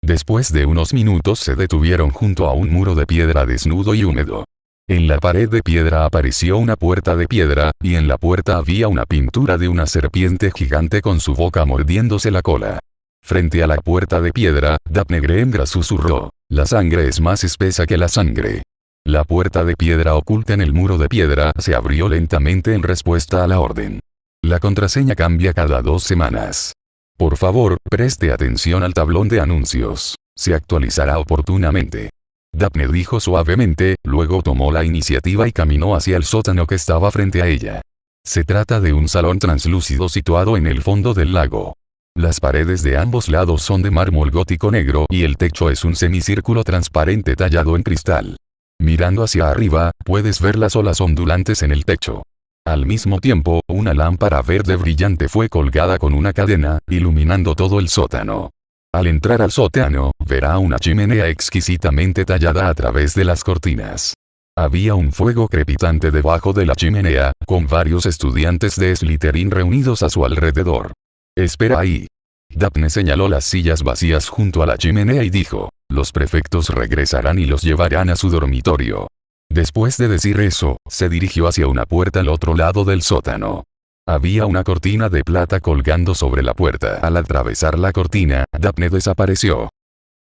Después de unos minutos se detuvieron junto a un muro de piedra desnudo y húmedo. En la pared de piedra apareció una puerta de piedra, y en la puerta había una pintura de una serpiente gigante con su boca mordiéndose la cola. Frente a la puerta de piedra, Daphne Greengrass susurró: «La sangre es más espesa que la sangre». La puerta de piedra oculta en el muro de piedra se abrió lentamente en respuesta a la orden. La contraseña cambia cada 2 semanas. Por favor, preste atención al tablón de anuncios. Se actualizará oportunamente. Daphne dijo suavemente, luego tomó la iniciativa y caminó hacia el sótano que estaba frente a ella. Se trata de un salón translúcido situado en el fondo del lago. Las paredes de ambos lados son de mármol gótico negro y el techo es un semicírculo transparente tallado en cristal. Mirando hacia arriba, puedes ver las olas ondulantes en el techo. Al mismo tiempo, una lámpara verde brillante fue colgada con una cadena, iluminando todo el sótano. Al entrar al sótano, verá una chimenea exquisitamente tallada a través de las cortinas. Había un fuego crepitante debajo de la chimenea, con varios estudiantes de Slytherin reunidos a su alrededor. «Espera ahí». Daphne señaló las sillas vacías junto a la chimenea y dijo: «Los prefectos regresarán y los llevarán a su dormitorio». Después de decir eso, se dirigió hacia una puerta al otro lado del sótano. Había una cortina de plata colgando sobre la puerta. Al atravesar la cortina, Daphne desapareció.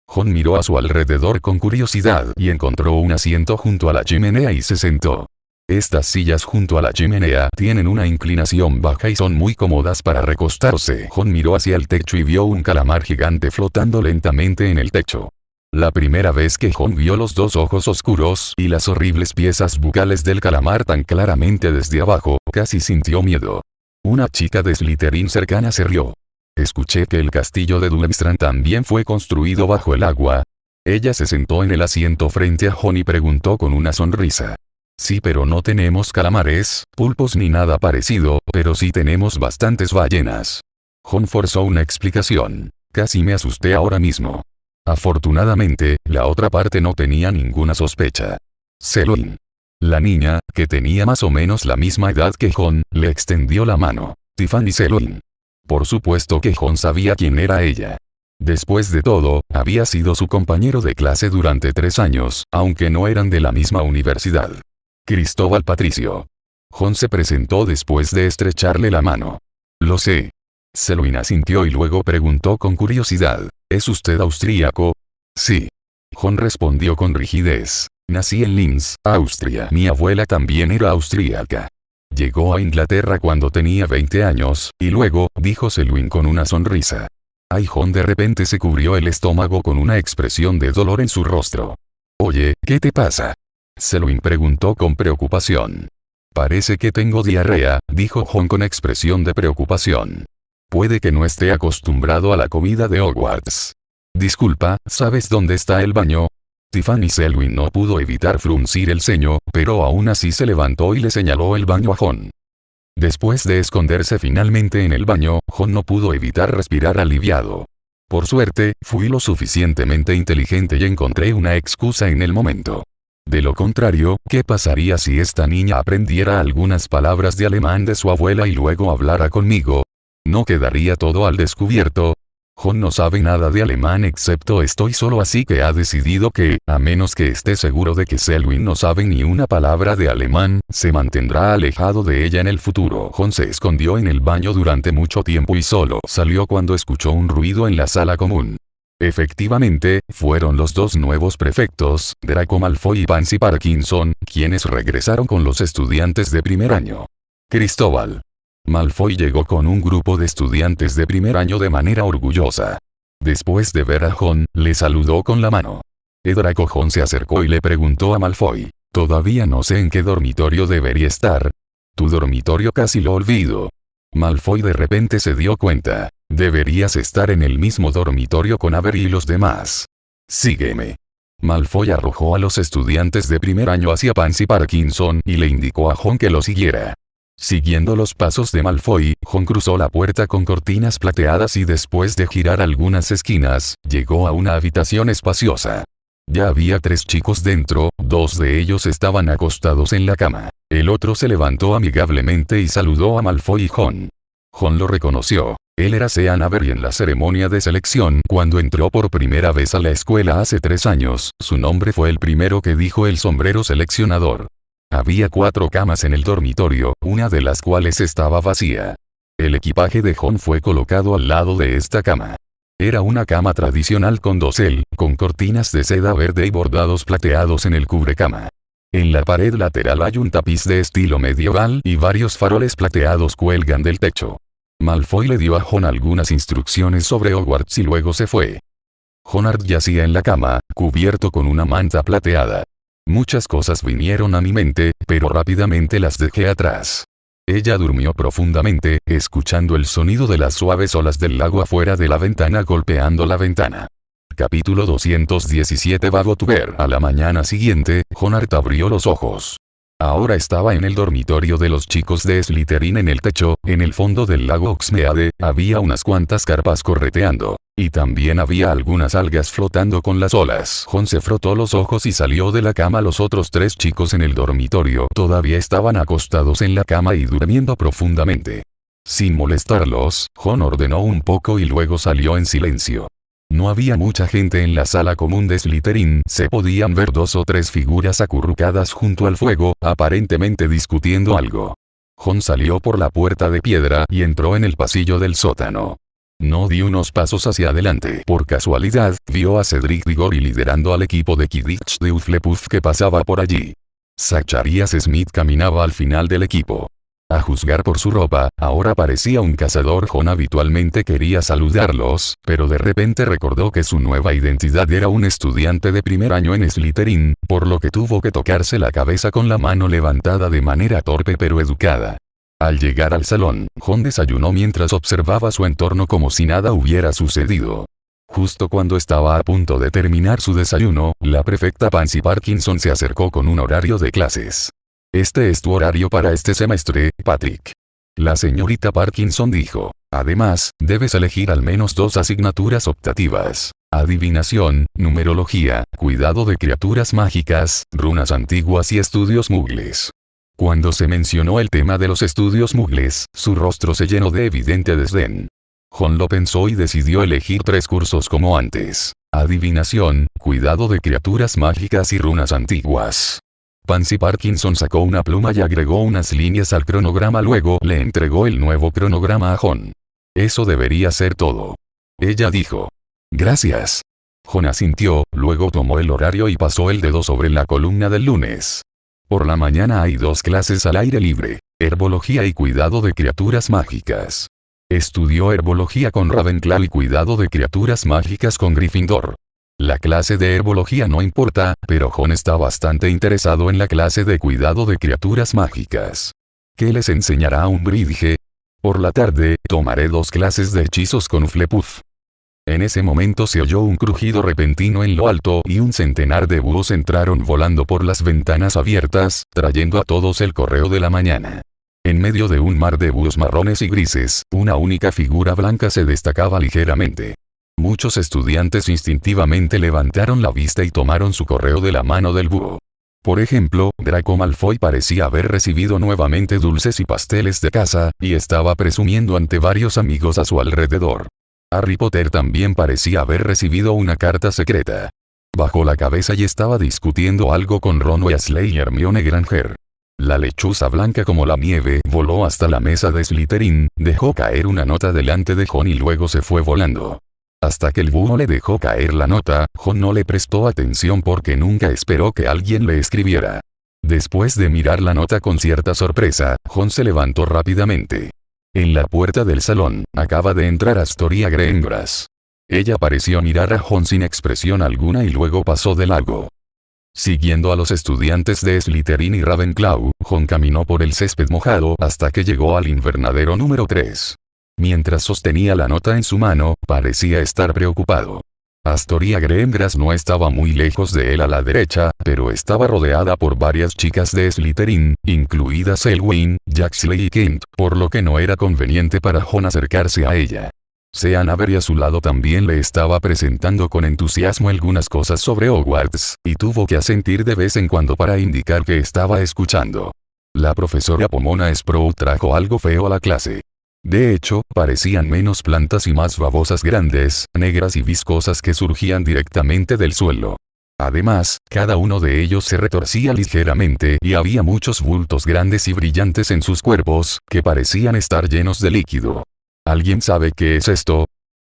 Ron miró a su alrededor con curiosidad y encontró un asiento junto a la chimenea y se sentó. Estas sillas junto a la chimenea tienen una inclinación baja y son muy cómodas para recostarse. Ron miró hacia el techo y vio un calamar gigante flotando lentamente en el techo. La primera vez que Ron vio los 2 ojos oscuros y las horribles piezas bucales del calamar tan claramente desde abajo, casi sintió miedo. Una chica de Slytherin cercana se rió. «Escuché que el castillo de Durmstrang también fue construido bajo el agua». Ella se sentó en el asiento frente a Ron y preguntó con una sonrisa: «Sí, pero no tenemos calamares, pulpos ni nada parecido, pero sí tenemos bastantes ballenas». Ron forzó una explicación. «Casi me asusté ahora mismo». Afortunadamente, la otra parte no tenía ninguna sospecha. Selwyn. La niña, que tenía más o menos la misma edad que Ron, le extendió la mano. Tiffany Selwyn. Por supuesto que Ron sabía quién era ella. Después de todo, había sido su compañero de clase durante 3 años, aunque no eran de la misma universidad. Cristóbal Patricio. Ron se presentó después de estrecharle la mano. «Lo sé». Selwyn asintió y luego preguntó con curiosidad: «¿Es usted austríaco?» «Sí». Ron respondió con rigidez. «Nací en Linz, Austria. Mi abuela también era austríaca. Llegó a Inglaterra cuando tenía 20 años, y luego», dijo Selwyn con una sonrisa. Ron de repente se cubrió el estómago con una expresión de dolor en su rostro. «Oye, ¿qué te pasa?», Selwyn preguntó con preocupación. «Parece que tengo diarrea», dijo Ron con expresión de preocupación. «Puede que no esté acostumbrado a la comida de Hogwarts». «Disculpa, ¿sabes dónde está el baño?». Tiffany Selwyn no pudo evitar fruncir el ceño, pero aún así se levantó y le señaló el baño a Ron. Después de esconderse finalmente en el baño, Ron no pudo evitar respirar aliviado. Por suerte, fui lo suficientemente inteligente y encontré una excusa en el momento. De lo contrario, ¿qué pasaría si esta niña aprendiera algunas palabras de alemán de su abuela y luego hablara conmigo? ¿No quedaría todo al descubierto? Ron no sabe nada de alemán excepto estoy solo, así que ha decidido que, a menos que esté seguro de que Selwyn no sabe ni una palabra de alemán, se mantendrá alejado de ella en el futuro. Ron se escondió en el baño durante mucho tiempo y solo salió cuando escuchó un ruido en la sala común. Efectivamente, fueron los 2 nuevos prefectos, Draco Malfoy y Pansy Parkinson, quienes regresaron con los estudiantes de primer año. Cristóbal Malfoy llegó con un grupo de estudiantes de primer año de manera orgullosa. Después de ver a Jon, le saludó con la mano. Draco Jon se acercó y le preguntó a Malfoy, «Todavía no sé en qué dormitorio debería estar». «Tu dormitorio casi lo olvido». Malfoy de repente se dio cuenta. «Deberías estar en el mismo dormitorio con Avery y los demás. Sígueme». Malfoy arrojó a los estudiantes de primer año hacia Pansy Parkinson y le indicó a Jon que lo siguiera. Siguiendo los pasos de Malfoy, Jon cruzó la puerta con cortinas plateadas y después de girar algunas esquinas, llegó a una habitación espaciosa. Ya había 3 chicos dentro, 2 de ellos estaban acostados en la cama. El otro se levantó amigablemente y saludó a Malfoy y Jon. Jon lo reconoció. Él era Sean Avery en la ceremonia de selección cuando entró por primera vez a la escuela hace 3 años, su nombre fue el primero que dijo el sombrero seleccionador. Había 4 camas en el dormitorio, una de las cuales estaba vacía. El equipaje de Jon fue colocado al lado de esta cama. Era una cama tradicional con dosel, con cortinas de seda verde y bordados plateados en el cubrecama. En la pared lateral hay un tapiz de estilo medieval y varios faroles plateados cuelgan del techo. Malfoy le dio a Jon algunas instrucciones sobre Hogwarts y luego se fue. Jonard yacía en la cama, cubierto con una manta plateada. Muchas cosas vinieron a mi mente, pero rápidamente las dejé atrás. Ella durmió profundamente, escuchando el sonido de las suaves olas del lago afuera de la ventana golpeando la ventana. Capítulo 217 Vagotuber. A la mañana siguiente, Jonard abrió los ojos. Ahora estaba en el dormitorio de los chicos de Slytherin. En el techo, en el fondo del lago Oxmeade, había unas cuantas carpas correteando. Y también había algunas algas flotando con las olas. Jon se frotó los ojos y salió de la cama. Los otros 3 chicos en el dormitorio todavía estaban acostados en la cama y durmiendo profundamente. Sin molestarlos, Jon ordenó un poco y luego salió en silencio. No había mucha gente en la sala común de Slytherin, se podían ver 2 o 3 figuras acurrucadas junto al fuego, aparentemente discutiendo algo. Jon salió por la puerta de piedra y entró en el pasillo del sótano. No dio unos pasos hacia adelante. Por casualidad, vio a Cedric Diggory liderando al equipo de Quidditch de Hufflepuff que pasaba por allí. Zacharias Smith caminaba al final del equipo. A juzgar por su ropa, ahora parecía un cazador. Jon habitualmente quería saludarlos, pero de repente recordó que su nueva identidad era un estudiante de primer año en Slytherin, por lo que tuvo que tocarse la cabeza con la mano levantada de manera torpe pero educada. Al llegar al salón, Jon desayunó mientras observaba su entorno como si nada hubiera sucedido. Justo cuando estaba a punto de terminar su desayuno, la prefecta Pansy Parkinson se acercó con un horario de clases. «Este es tu horario para este semestre, Patrick». La señorita Parkinson dijo. «Además, debes elegir al menos 2 asignaturas optativas. Adivinación, numerología, cuidado de criaturas mágicas, runas antiguas y estudios mugles». Cuando se mencionó el tema de los estudios mugles, su rostro se llenó de evidente desdén. Jon lo pensó y decidió elegir 3 cursos como antes. Adivinación, cuidado de criaturas mágicas y runas antiguas. Pansy Parkinson sacó una pluma y agregó unas líneas al cronograma. Luego le entregó el nuevo cronograma a Jon. «Eso debería ser todo». Ella dijo. «Gracias». Jon asintió, luego tomó el horario y pasó el dedo sobre la columna del lunes. Por la mañana hay 2 clases al aire libre, herbología y cuidado de criaturas mágicas. Estudió herbología con Ravenclaw y cuidado de criaturas mágicas con Gryffindor. La clase de herbología no importa, pero Jon está bastante interesado en la clase de cuidado de criaturas mágicas. ¿Qué les enseñará a Umbridge? Por la tarde, tomaré 2 clases de hechizos con Hufflepuff. En ese momento se oyó un crujido repentino en lo alto y un centenar de búhos entraron volando por las ventanas abiertas, trayendo a todos el correo de la mañana. En medio de un mar de búhos marrones y grises, una única figura blanca se destacaba ligeramente. Muchos estudiantes instintivamente levantaron la vista y tomaron su correo de la mano del búho. Por ejemplo, Draco Malfoy parecía haber recibido nuevamente dulces y pasteles de casa, y estaba presumiendo ante varios amigos a su alrededor. Harry Potter también parecía haber recibido una carta secreta. Bajó la cabeza y estaba discutiendo algo con Ron Weasley y Hermione Granger. La lechuza blanca como la nieve voló hasta la mesa de Slytherin, dejó caer una nota delante de Jon y luego se fue volando. Hasta que el búho le dejó caer la nota, Jon no le prestó atención porque nunca esperó que alguien le escribiera. Después de mirar la nota con cierta sorpresa, Jon se levantó rápidamente. En la puerta del salón, acaba de entrar Astoria Greengrass. Ella pareció mirar a Jon sin expresión alguna y luego pasó de largo. Siguiendo a los estudiantes de Slytherin y Ravenclaw, Jon caminó por el césped mojado hasta que llegó al invernadero número 3. Mientras sostenía la nota en su mano, parecía estar preocupado. Astoria Greengrass no estaba muy lejos de él a la derecha, pero estaba rodeada por varias chicas de Slytherin, incluidas Elwyn, Jaxley y Kent, por lo que no era conveniente para Jon acercarse a ella. Sean Avery a su lado también le estaba presentando con entusiasmo algunas cosas sobre Hogwarts, y tuvo que asentir de vez en cuando para indicar que estaba escuchando. La profesora Pomona Sprout trajo algo feo a la clase. De hecho, parecían menos plantas y más babosas grandes, negras y viscosas que surgían directamente del suelo. Además, cada uno de ellos se retorcía ligeramente y había muchos bultos grandes y brillantes en sus cuerpos, que parecían estar llenos de líquido. ¿Alguien sabe qué es esto?,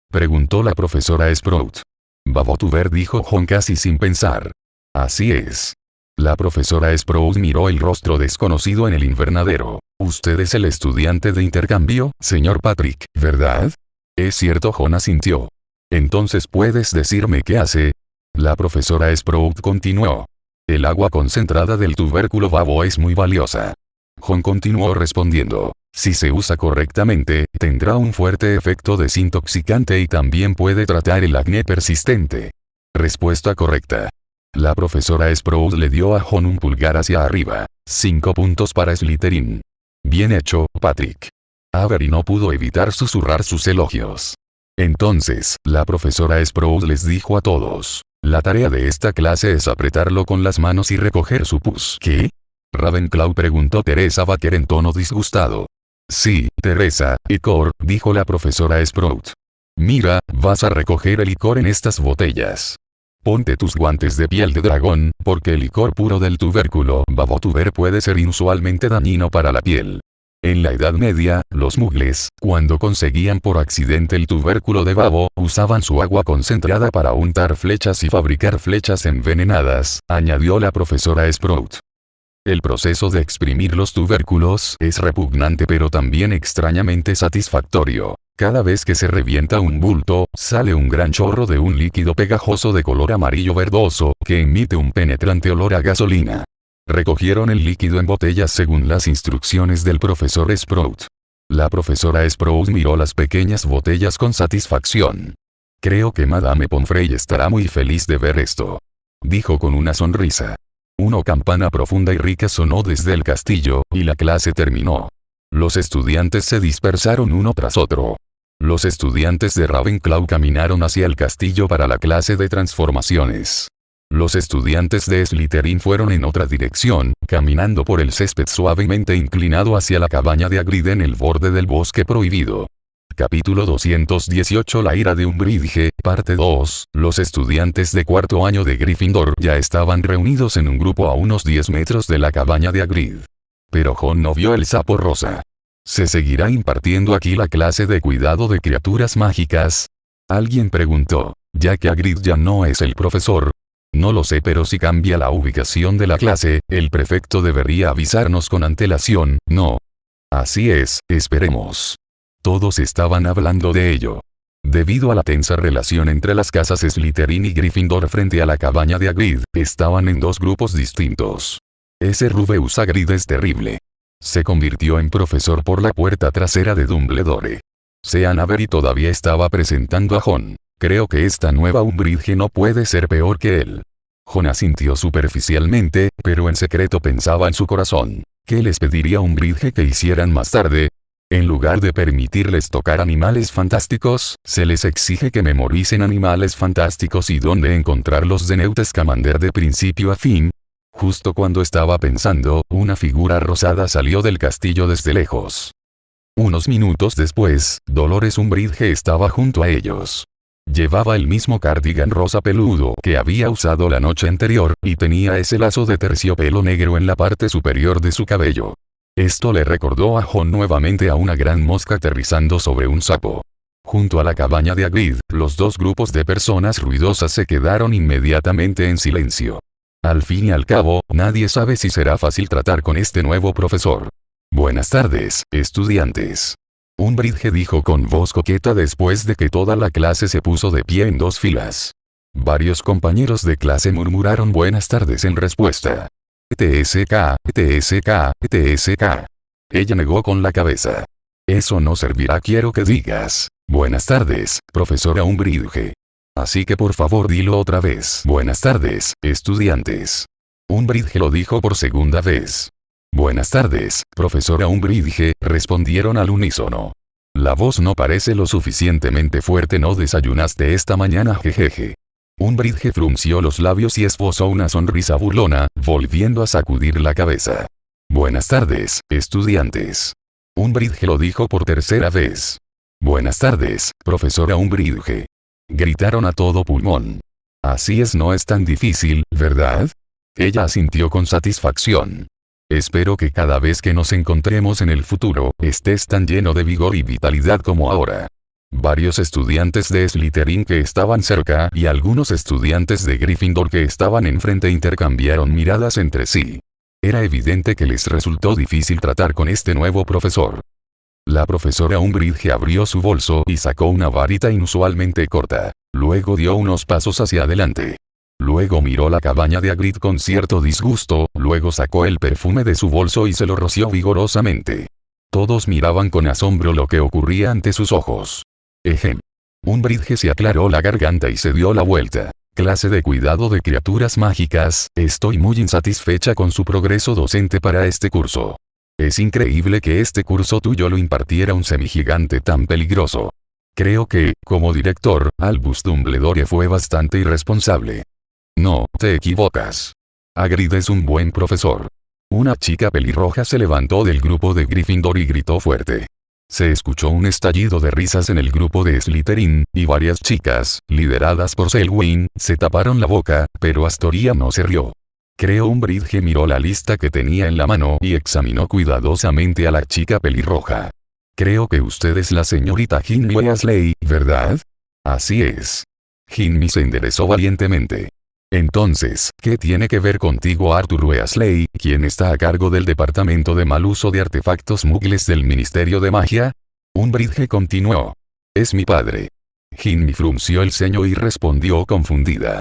preguntó la profesora Sprout. Babotuber, dijo Jon casi sin pensar. Así es. La profesora Sprout miró el rostro desconocido en el invernadero. Usted es el estudiante de intercambio, señor Patrick, ¿verdad? Es cierto, Jon asintió. Entonces ¿puedes decirme qué hace? La profesora Sprout continuó. El agua concentrada del tubérculo babo es muy valiosa. Jon continuó respondiendo. Si se usa correctamente, tendrá un fuerte efecto desintoxicante y también puede tratar el acné persistente. Respuesta correcta. La profesora Sprout le dio a Jon un pulgar hacia arriba. 5 puntos para Slytherin. Bien hecho, Patrick. Avery no pudo evitar susurrar sus elogios. Entonces, la profesora Sprout les dijo a todos. La tarea de esta clase es apretarlo con las manos y recoger su pus. ¿Qué? Ravenclaw, preguntó Teresa Baker en tono disgustado. Sí, Teresa, licor, dijo la profesora Sprout. Mira, vas a recoger el licor en estas botellas. Ponte tus guantes de piel de dragón, porque el licor puro del tubérculo Babotuber puede ser inusualmente dañino para la piel. En la Edad Media, los muggles, cuando conseguían por accidente el tubérculo de babo, usaban su agua concentrada para untar flechas y fabricar flechas envenenadas, añadió la profesora Sprout. El proceso de exprimir los tubérculos es repugnante pero también extrañamente satisfactorio. Cada vez que se revienta un bulto, sale un gran chorro de un líquido pegajoso de color amarillo verdoso, que emite un penetrante olor a gasolina. Recogieron el líquido en botellas según las instrucciones del profesor Sprout. La profesora Sprout miró las pequeñas botellas con satisfacción. Creo que Madame Pomfrey estará muy feliz de ver esto, dijo con una sonrisa. Una campana profunda y rica sonó desde el castillo, y la clase terminó. Los estudiantes se dispersaron uno tras otro. Los estudiantes de Ravenclaw caminaron hacia el castillo para la clase de transformaciones. Los estudiantes de Slytherin fueron en otra dirección, caminando por el césped suavemente inclinado hacia la cabaña de Hagrid en el borde del bosque prohibido. Capítulo 218. La ira de Umbridge, parte 2. Los estudiantes de cuarto año de Gryffindor ya estaban reunidos en un grupo a unos 10 metros de la cabaña de Hagrid. Pero Jon no vio el sapo rosa. ¿Se seguirá impartiendo aquí la clase de cuidado de criaturas mágicas?, alguien preguntó, ya que Hagrid ya no es el profesor. No lo sé, pero si cambia la ubicación de la clase, el prefecto debería avisarnos con antelación, ¿no? Así es, esperemos. Todos estaban hablando de ello. Debido a la tensa relación entre las casas Slytherin y Gryffindor frente a la cabaña de Hagrid, estaban en dos grupos distintos. Ese Rubeus Hagrid es terrible. Se convirtió en profesor por la puerta trasera de Dumbledore. Sean Avery todavía estaba presentando a Jon. Creo que esta nueva Umbridge no puede ser peor que él. Jon asintió superficialmente, pero en secreto pensaba en su corazón. ¿Qué les pediría Umbridge que hicieran más tarde? En lugar de permitirles tocar animales fantásticos, se les exige que memoricen animales fantásticos y dónde encontrarlos de Newt Scamander de principio a fin. Justo cuando estaba pensando, una figura rosada salió del castillo desde lejos. Unos minutos después, Dolores Umbridge estaba junto a ellos. Llevaba el mismo cardigan rosa peludo que había usado la noche anterior, y tenía ese lazo de terciopelo negro en la parte superior de su cabello. Esto le recordó a Jon nuevamente a una gran mosca aterrizando sobre un sapo. Junto a la cabaña de Hagrid, los dos grupos de personas ruidosas se quedaron inmediatamente en silencio. Al fin y al cabo, nadie sabe si será fácil tratar con este nuevo profesor. Buenas tardes, estudiantes. Umbridge dijo con voz coqueta después de que toda la clase se puso de pie en 2 filas. Varios compañeros de clase murmuraron buenas tardes en respuesta. TSK, TSK, TSK. Ella negó con la cabeza. Eso no servirá, quiero que digas. Buenas tardes, profesora Umbridge. Así que por favor dilo otra vez. Buenas tardes, estudiantes. Umbridge lo dijo por segunda vez. Buenas tardes, profesora Umbridge, respondieron al unísono. La voz no parece lo suficientemente fuerte. ¿No desayunaste esta mañana? Jejeje. Umbridge frunció los labios y esbozó una sonrisa burlona, volviendo a sacudir la cabeza. Buenas tardes, estudiantes. Umbridge lo dijo por tercera vez. Buenas tardes, profesora Umbridge. Gritaron a todo pulmón. Así es, no es tan difícil, ¿verdad? Ella asintió con satisfacción. Espero que cada vez que nos encontremos en el futuro, estés tan lleno de vigor y vitalidad como ahora. Varios estudiantes de Slytherin que estaban cerca y algunos estudiantes de Gryffindor que estaban enfrente intercambiaron miradas entre sí. Era evidente que les resultó difícil tratar con este nuevo profesor. La profesora Umbridge abrió su bolso y sacó una varita inusualmente corta. Luego dio unos pasos hacia adelante. Luego miró la cabaña de Hagrid con cierto disgusto, luego sacó el perfume de su bolso y se lo roció vigorosamente. Todos miraban con asombro lo que ocurría ante sus ojos. Ejem. Umbridge se aclaró la garganta y se dio la vuelta. Clase de cuidado de criaturas mágicas, estoy muy insatisfecha con su progreso docente para este curso. Es increíble que este curso tuyo lo impartiera un semigigante tan peligroso. Creo que, como director, Albus Dumbledore fue bastante irresponsable. No, te equivocas. Hagrid es un buen profesor. Una chica pelirroja se levantó del grupo de Gryffindor y gritó fuerte. Se escuchó un estallido de risas en el grupo de Slytherin, y varias chicas, lideradas por Selwyn, se taparon la boca, pero Astoria no se rió. Creo Umbridge miró la lista que tenía en la mano y examinó cuidadosamente a la chica pelirroja. Creo que usted es la señorita Ginny Weasley, ¿verdad? Así es. Ginny se enderezó valientemente. Entonces, ¿qué tiene que ver contigo Arthur Weasley, quien está a cargo del departamento de mal uso de artefactos muggles del Ministerio de Magia? Umbridge continuó. Es mi padre. Ginny frunció el ceño y respondió confundida.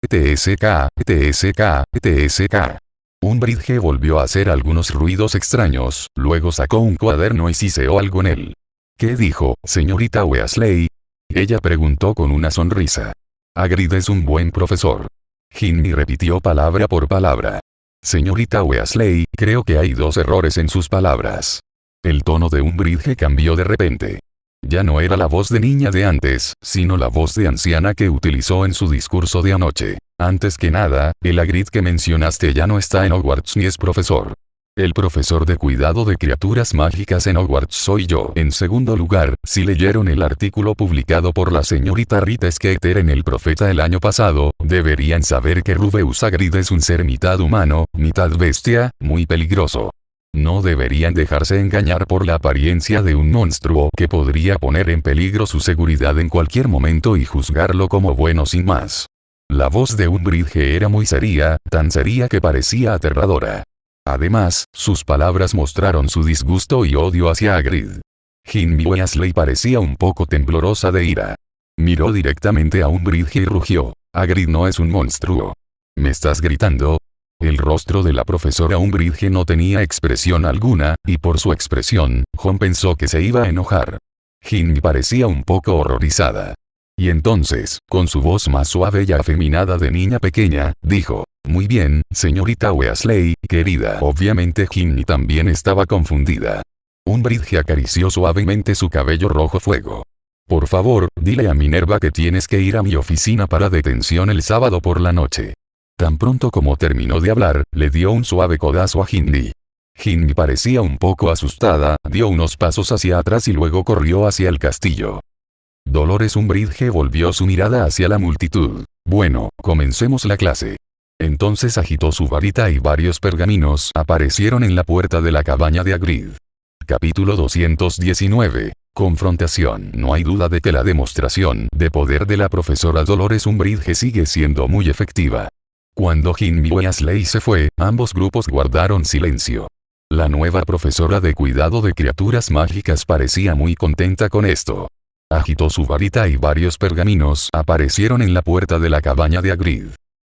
TSK, TSK, TSK. Umbridge volvió a hacer algunos ruidos extraños, luego sacó un cuaderno y siseó algo en él. ¿Qué dijo, señorita Weasley? Ella preguntó con una sonrisa. Hagrid es un buen profesor. Ginny repitió palabra por palabra. Señorita Weasley, creo que hay 2 errores en sus palabras. El tono de Umbridge cambió de repente. Ya no era la voz de niña de antes, sino la voz de anciana que utilizó en su discurso de anoche. Antes que nada, el Hagrid que mencionaste ya no está en Hogwarts ni es profesor. El profesor de cuidado de criaturas mágicas en Hogwarts soy yo. En segundo lugar, si leyeron el artículo publicado por la señorita Rita Skeeter en El Profeta el año pasado, deberían saber que Rubeus Hagrid es un ser mitad humano, mitad bestia, muy peligroso. No deberían dejarse engañar por la apariencia de un monstruo que podría poner en peligro su seguridad en cualquier momento y juzgarlo como bueno sin más. La voz de Umbridge era muy seria, tan seria que parecía aterradora. Además, sus palabras mostraron su disgusto y odio hacia Hagrid. Ginny Weasley parecía un poco temblorosa de ira. Miró directamente a Umbridge y rugió. Hagrid no es un monstruo. ¿Me estás gritando? El rostro de la profesora Umbridge no tenía expresión alguna, y por su expresión, Ron pensó que se iba a enojar. Ginny parecía un poco horrorizada. Y entonces, con su voz más suave y afeminada de niña pequeña, dijo, muy bien, señorita Weasley, querida. Obviamente Ginny también estaba confundida. Umbridge acarició suavemente su cabello rojo fuego. Por favor, dile a Minerva que tienes que ir a mi oficina para detención el sábado por la noche. Tan pronto como terminó de hablar, le dio un suave codazo a Ginny. Ginny parecía un poco asustada, dio unos pasos hacia atrás y luego corrió hacia el castillo. Dolores Umbridge volvió su mirada hacia la multitud. Bueno, comencemos la clase. Entonces agitó su varita y varios pergaminos aparecieron en la puerta de la cabaña de Hagrid. Capítulo 219. Confrontación. No hay duda de que la demostración de poder de la profesora Dolores Umbridge sigue siendo muy efectiva. Cuando Ginny Weasley se fue, ambos grupos guardaron silencio. La nueva profesora de cuidado de criaturas mágicas parecía muy contenta con esto. Agitó su varita y varios pergaminos aparecieron en la puerta de la cabaña de Hagrid.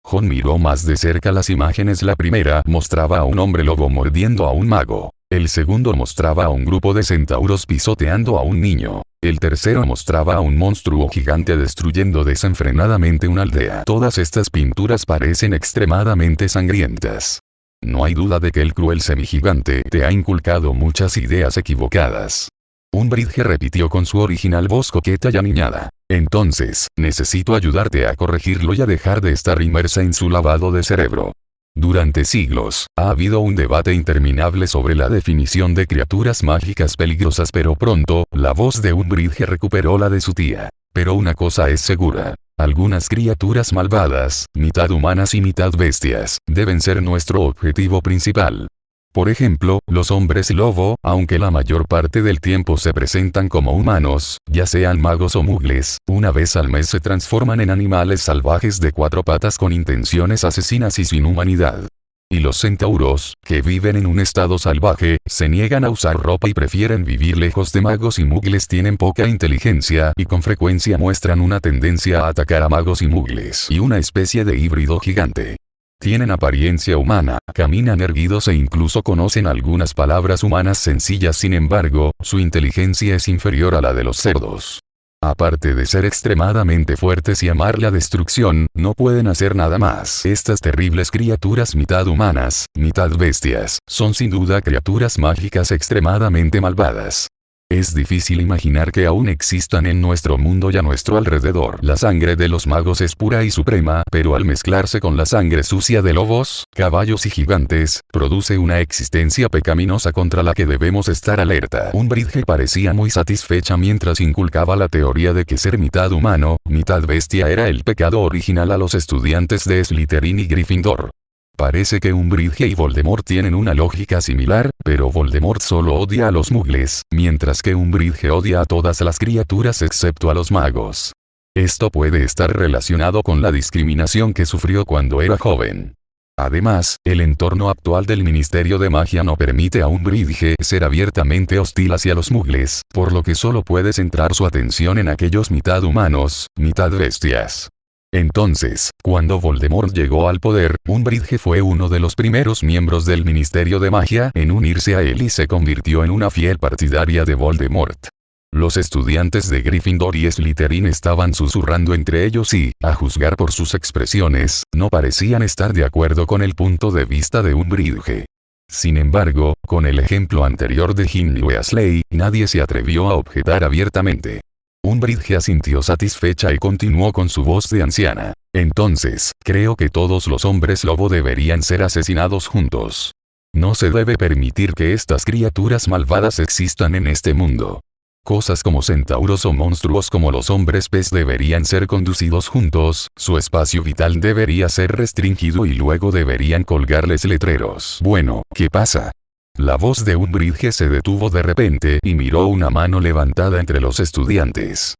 Jon miró más de cerca las imágenes. La primera mostraba a un hombre lobo mordiendo a un mago. El segundo mostraba a un grupo de centauros pisoteando a un niño. El tercero mostraba a un monstruo gigante destruyendo desenfrenadamente una aldea. Todas estas pinturas parecen extremadamente sangrientas. No hay duda de que el cruel semigigante te ha inculcado muchas ideas equivocadas. Umbridge repitió con su original voz coqueta y aniñada. Entonces, necesito ayudarte a corregirlo y a dejar de estar inmersa en su lavado de cerebro. Durante siglos, ha habido un debate interminable sobre la definición de criaturas mágicas peligrosas, pero pronto, la voz de Umbridge recuperó la de su tía. Pero una cosa es segura. Algunas criaturas malvadas, mitad humanas y mitad bestias, deben ser nuestro objetivo principal. Por ejemplo, los hombres lobo, aunque la mayor parte del tiempo se presentan como humanos, ya sean magos o mugles, una vez al mes se transforman en animales salvajes de 4 patas con intenciones asesinas y sin humanidad. Y los centauros, que viven en un estado salvaje, se niegan a usar ropa y prefieren vivir lejos de magos y mugles. Tienen poca inteligencia y con frecuencia muestran una tendencia a atacar a magos y mugles y una especie de híbrido gigante. Tienen apariencia humana, caminan erguidos e incluso conocen algunas palabras humanas sencillas. Sin embargo, su inteligencia es inferior a la de los cerdos. Aparte de ser extremadamente fuertes y amar la destrucción, no pueden hacer nada más. Estas terribles criaturas mitad humanas, mitad bestias, son sin duda criaturas mágicas extremadamente malvadas. Es difícil imaginar que aún existan en nuestro mundo y a nuestro alrededor. La sangre de los magos es pura y suprema, pero al mezclarse con la sangre sucia de lobos, caballos y gigantes, produce una existencia pecaminosa contra la que debemos estar alerta. Umbridge parecía muy satisfecha mientras inculcaba la teoría de que ser mitad humano, mitad bestia era el pecado original a los estudiantes de Slytherin y Gryffindor. Parece que Umbridge y Voldemort tienen una lógica similar, pero Voldemort solo odia a los mugles, mientras que Umbridge odia a todas las criaturas excepto a los magos. Esto puede estar relacionado con la discriminación que sufrió cuando era joven. Además, el entorno actual del Ministerio de Magia no permite a Umbridge ser abiertamente hostil hacia los mugles, por lo que solo puede centrar su atención en aquellos mitad humanos, mitad bestias. Entonces, cuando Voldemort llegó al poder, Umbridge fue uno de los primeros miembros del Ministerio de Magia en unirse a él y se convirtió en una fiel partidaria de Voldemort. Los estudiantes de Gryffindor y Slytherin estaban susurrando entre ellos y, a juzgar por sus expresiones, no parecían estar de acuerdo con el punto de vista de Umbridge. Sin embargo, con el ejemplo anterior de Ginny Weasley, nadie se atrevió a objetar abiertamente. Umbridge asintió satisfecha y continuó con su voz de anciana. Entonces, creo que todos los hombres lobo deberían ser asesinados juntos. No se debe permitir que estas criaturas malvadas existan en este mundo. Cosas como centauros o monstruos como los hombres pez deberían ser conducidos juntos, su espacio vital debería ser restringido y luego deberían colgarles letreros. Bueno, ¿qué pasa? La voz de Umbridge se detuvo de repente y miró una mano levantada entre los estudiantes.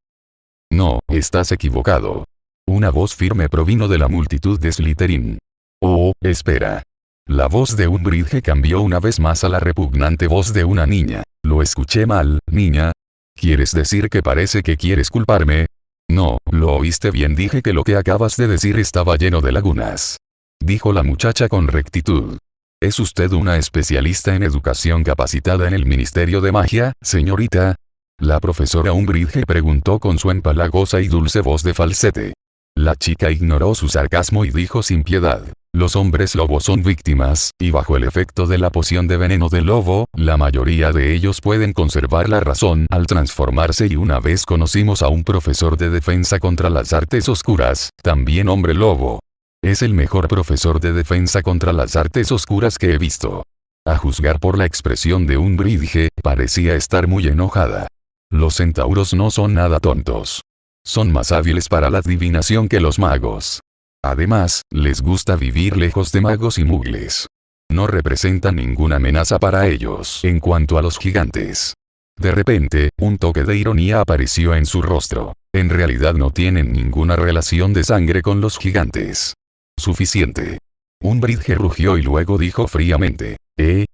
No, estás equivocado. Una voz firme provino de la multitud de Slytherin. Oh, espera. La voz de Umbridge cambió una vez más a la repugnante voz de una niña. ¿Lo escuché mal, niña? ¿Quieres decir que parece que quieres culparme? No, lo oíste bien, dije que lo que acabas de decir estaba lleno de lagunas. Dijo la muchacha con rectitud. ¿Es usted una especialista en educación capacitada en el Ministerio de Magia, señorita? La profesora Umbridge preguntó con su empalagosa y dulce voz de falsete. La chica ignoró su sarcasmo y dijo sin piedad. Los hombres lobos son víctimas, y bajo el efecto de la poción de veneno del lobo, la mayoría de ellos pueden conservar la razón al transformarse, y una vez conocimos a un profesor de defensa contra las artes oscuras, también hombre lobo. Es el mejor profesor de defensa contra las artes oscuras que he visto. A juzgar por la expresión de Umbridge, parecía estar muy enojada. Los centauros no son nada tontos. Son más hábiles para la adivinación que los magos. Además, les gusta vivir lejos de magos y mugles. No representan ninguna amenaza para ellos. En cuanto a los gigantes. De repente, un toque de ironía apareció en su rostro. En realidad no tienen ninguna relación de sangre con los gigantes. Suficiente. Umbridge rugió y luego dijo fríamente.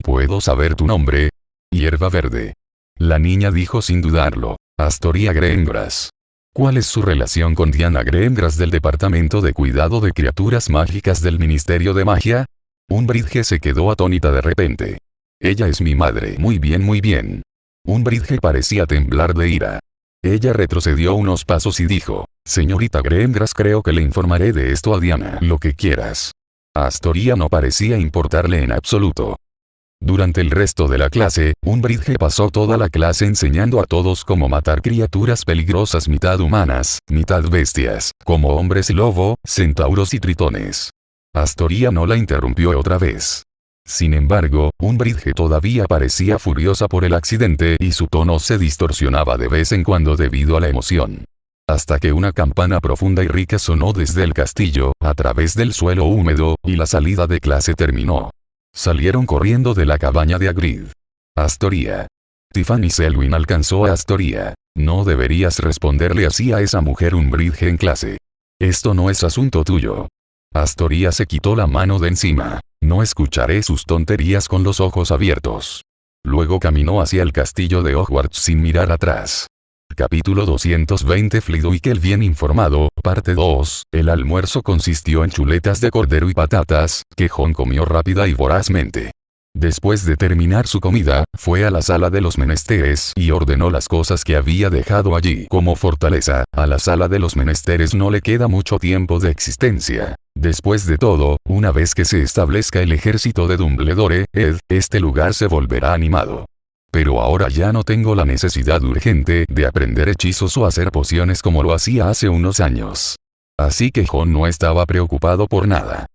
¿Puedo saber tu nombre? Hierba verde. La niña dijo sin dudarlo. Astoria Greengrass. ¿Cuál es su relación con Diana Greengrass del Departamento de Cuidado de Criaturas Mágicas del Ministerio de Magia? Umbridge se quedó atónita de repente. Ella es mi madre. Muy bien, muy bien. Umbridge parecía temblar de ira. Ella retrocedió unos pasos y dijo, señorita Greengrass, creo que le informaré de esto a Diana. Lo que quieras. A Astoria no parecía importarle en absoluto. Durante el resto de la clase, Umbridge pasó toda la clase enseñando a todos cómo matar criaturas peligrosas mitad humanas, mitad bestias, como hombres lobo, centauros y tritones. Astoria no la interrumpió otra vez. Sin embargo, Umbridge todavía parecía furiosa por el accidente y su tono se distorsionaba de vez en cuando debido a la emoción. Hasta que una campana profunda y rica sonó desde el castillo, a través del suelo húmedo, y la salida de clase terminó. Salieron corriendo de la cabaña de Hagrid. Astoria. Tiffany Selwyn alcanzó a Astoria. No deberías responderle así a esa mujer, Umbridge en clase. Esto no es asunto tuyo. Astoria se quitó la mano de encima. No escucharé sus tonterías con los ojos abiertos. Luego caminó hacia el castillo de Hogwarts sin mirar atrás. Capítulo 220 Flitwick el bien informado, parte 2, el almuerzo consistió en chuletas de cordero y patatas, que Jon comió rápida y vorazmente. Después de terminar su comida, fue a la sala de los menesteres y ordenó las cosas que había dejado allí como fortaleza. A la sala de los menesteres no le queda mucho tiempo de existencia. Después de todo, una vez que se establezca el ejército de Dumbledore, este lugar se volverá animado. Pero ahora ya no tengo la necesidad urgente de aprender hechizos o hacer pociones como lo hacía hace unos años. Así que Jon no estaba preocupado por nada.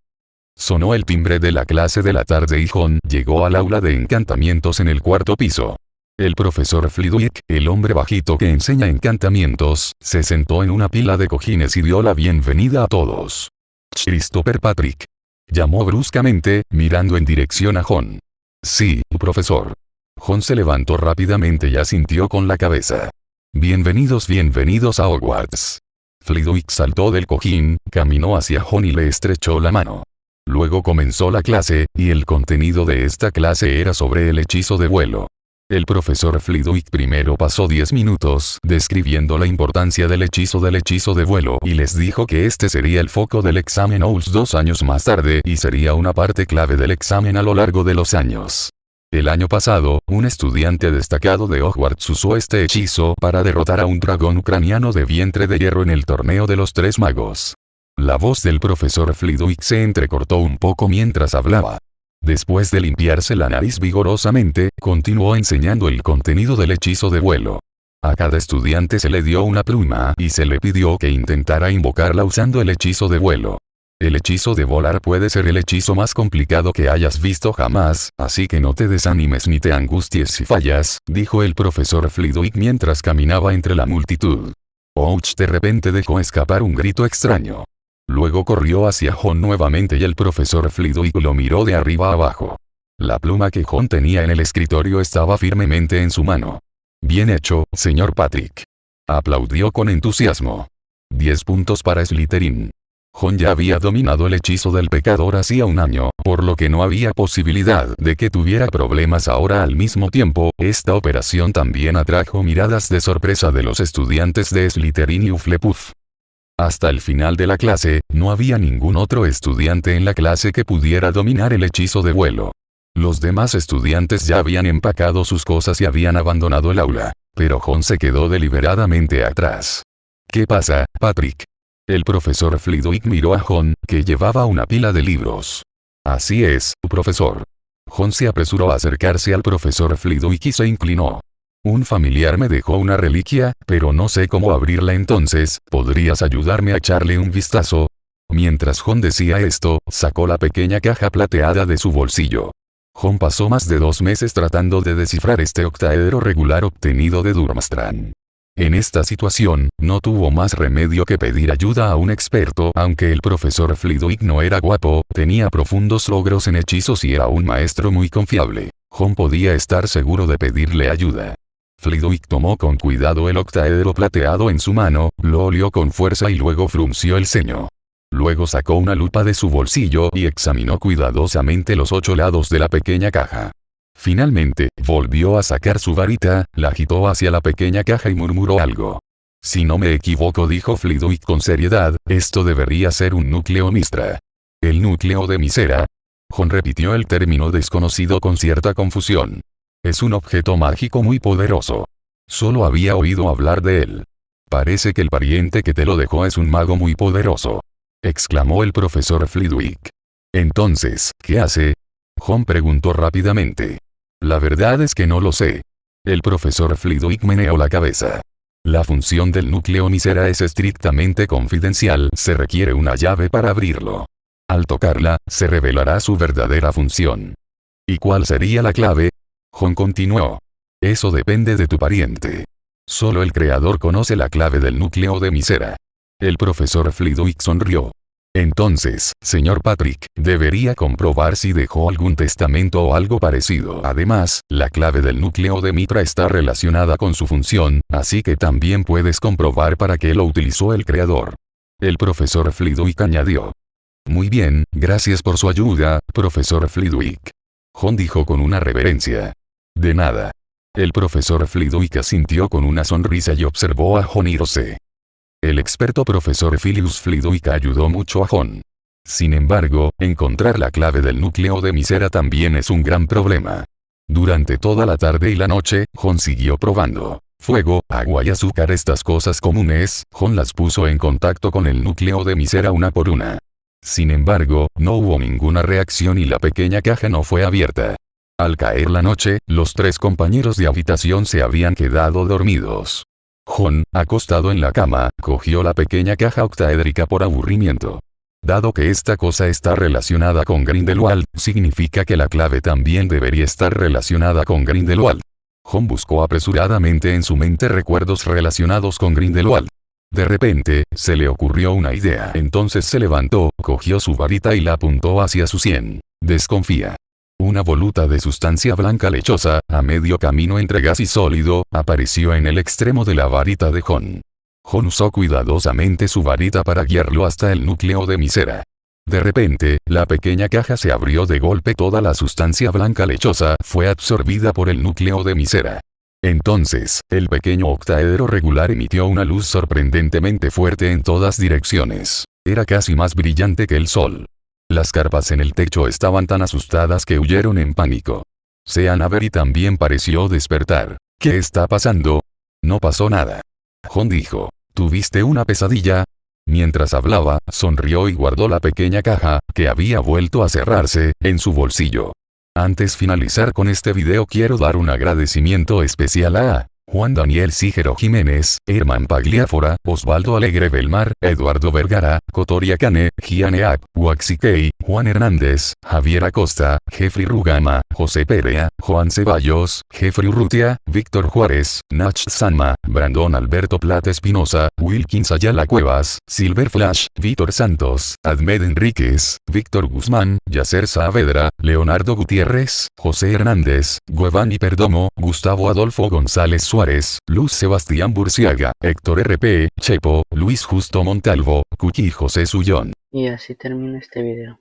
Sonó el timbre de la clase de la tarde y Jon llegó al aula de encantamientos en el cuarto piso. El profesor Flitwick, el hombre bajito que enseña encantamientos, se sentó en una pila de cojines y dio la bienvenida a todos. Christopher Patrick. Llamó bruscamente, mirando en dirección a Jon. Sí, profesor. Jon se levantó rápidamente y asintió con la cabeza. Bienvenidos a Hogwarts. Flitwick saltó del cojín, caminó hacia Jon y le estrechó la mano. Luego comenzó la clase, y el contenido de esta clase era sobre el hechizo de vuelo. El profesor Flitwick primero pasó 10 minutos describiendo la importancia del hechizo de vuelo y les dijo que este sería el foco del examen OWLS 2 años más tarde y sería una parte clave del examen a lo largo de los años. El año pasado, un estudiante destacado de Hogwarts usó este hechizo para derrotar a un dragón ucraniano de vientre de hierro en el torneo de los Tres Magos. La voz del profesor Flitwick se entrecortó un poco mientras hablaba. Después de limpiarse la nariz vigorosamente, continuó enseñando el contenido del hechizo de vuelo. A cada estudiante se le dio una pluma y se le pidió que intentara invocarla usando el hechizo de vuelo. El hechizo de volar puede ser el hechizo más complicado que hayas visto jamás, así que no te desanimes ni te angusties si fallas, dijo el profesor Flitwick mientras caminaba entre la multitud. Ouch, de repente dejó escapar un grito extraño. Luego corrió hacia Jon nuevamente y el profesor Flitwick lo miró de arriba a abajo. La pluma que Jon tenía en el escritorio estaba firmemente en su mano. Bien hecho, señor Patrick. Aplaudió con entusiasmo. 10 puntos para Slytherin. Jon ya había dominado el hechizo del pecador hacía un año, por lo que no había posibilidad de que tuviera problemas ahora. Al mismo tiempo, esta operación también atrajo miradas de sorpresa de los estudiantes de Slytherin y Hufflepuff. Hasta el final de la clase, no había ningún otro estudiante en la clase que pudiera dominar el hechizo de vuelo. Los demás estudiantes ya habían empacado sus cosas y habían abandonado el aula, pero Jon se quedó deliberadamente atrás. ¿Qué pasa, Patrick? El profesor Flitwick miró a Jon, que llevaba una pila de libros. Así es, profesor. Jon se apresuró a acercarse al profesor Flitwick y se inclinó. Un familiar me dejó una reliquia, pero no sé cómo abrirla entonces, ¿podrías ayudarme a echarle un vistazo? Mientras Jon decía esto, sacó la pequeña caja plateada de su bolsillo. Jon pasó más de 2 meses tratando de descifrar este octaedro regular obtenido de Durmstrang. En esta situación, no tuvo más remedio que pedir ayuda a un experto. Aunque el profesor Flitwick no era guapo, tenía profundos logros en hechizos y era un maestro muy confiable. Jon podía estar seguro de pedirle ayuda. Flitwick tomó con cuidado el octaedro plateado en su mano, lo olió con fuerza y luego frunció el ceño. Luego sacó una lupa de su bolsillo y examinó cuidadosamente los 8 lados de la pequeña caja. Finalmente, volvió a sacar su varita, la agitó hacia la pequeña caja y murmuró algo. Si no me equivoco, dijo Flitwick con seriedad, esto debería ser un núcleo Mystra. ¿El núcleo de Misera? Jon repitió el término desconocido con cierta confusión. Es un objeto mágico muy poderoso. Solo había oído hablar de él. Parece que el pariente que te lo dejó es un mago muy poderoso, exclamó el profesor Flitwick. Entonces, ¿qué hace? Jon preguntó rápidamente. La verdad es que no lo sé. El profesor Flitwick meneó la cabeza. La función del núcleo Misera es estrictamente confidencial, se requiere una llave para abrirlo. Al tocarla, se revelará su verdadera función. ¿Y cuál sería la clave? Jon continuó. Eso depende de tu pariente. Solo el creador conoce la clave del núcleo de Misera. El profesor Flitwick sonrió. Entonces, señor Patrick, debería comprobar si dejó algún testamento o algo parecido. Además, la clave del núcleo de Mitra está relacionada con su función, así que también puedes comprobar para qué lo utilizó el creador. El profesor Flitwick añadió. Muy bien, gracias por su ayuda, profesor Flitwick. Jon dijo con una reverencia. De nada. El profesor Flitwick asintió con una sonrisa y observó a Jon irse. El experto profesor Philius Flitwick ayudó mucho a Jon. Sin embargo, encontrar la clave del núcleo de Misera también es un gran problema. Durante toda la tarde y la noche, Jon siguió probando fuego, agua y azúcar, estas cosas comunes. Jon las puso en contacto con el núcleo de Misera una por una. Sin embargo, no hubo ninguna reacción y la pequeña caja no fue abierta. Al caer la noche, los 3 compañeros de habitación se habían quedado dormidos. Jon, acostado en la cama, cogió la pequeña caja octaédrica por aburrimiento. Dado que esta cosa está relacionada con Grindelwald, significa que la clave también debería estar relacionada con Grindelwald. Jon buscó apresuradamente en su mente recuerdos relacionados con Grindelwald. De repente, se le ocurrió una idea. Entonces se levantó, cogió su varita y la apuntó hacia su sien. Desconfía. Una voluta de sustancia blanca lechosa, a medio camino entre gas y sólido, apareció en el extremo de la varita de Jon. Jon usó cuidadosamente su varita para guiarlo hasta el núcleo de Misera. De repente, la pequeña caja se abrió de golpe. Toda la sustancia blanca lechosa fue absorbida por el núcleo de Misera. Entonces, el pequeño octaedro regular emitió una luz sorprendentemente fuerte en todas direcciones. Era casi más brillante que el sol. Las carpas en el techo estaban tan asustadas que huyeron en pánico. Sean Avery también pareció despertar. ¿Qué está pasando? No pasó nada. Jon dijo. ¿Tuviste una pesadilla? Mientras hablaba, sonrió y guardó la pequeña caja, que había vuelto a cerrarse, en su bolsillo. Antes de finalizar con este video, quiero dar un agradecimiento especial a Juan Daniel Sigero Jiménez, Herman Pagliafora, Osvaldo Alegre Belmar, Eduardo Vergara, Cotoria Cane, Gianeac, Waxikei, Juan Hernández, Javier Acosta, Jeffrey Rugama, José Perea, Juan Ceballos, Jeffrey Urrutia, Víctor Juárez, Nach Sanma, Brandon Alberto Plata Espinosa, Wilkins Ayala Cuevas, Silver Flash, Víctor Santos, Admed Enríquez, Víctor Guzmán, Yacer Saavedra, Leonardo Gutiérrez, José Hernández, Giovanni Perdomo, Gustavo Adolfo González Suárez, Luz Sebastián Burciaga, Héctor R.P., Chepo, Luis Justo Montalvo, Cuchi y José Sullón. Y así termina este video.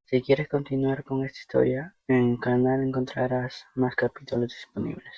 Si quieres continuar con esta historia, en el canal encontrarás más capítulos disponibles.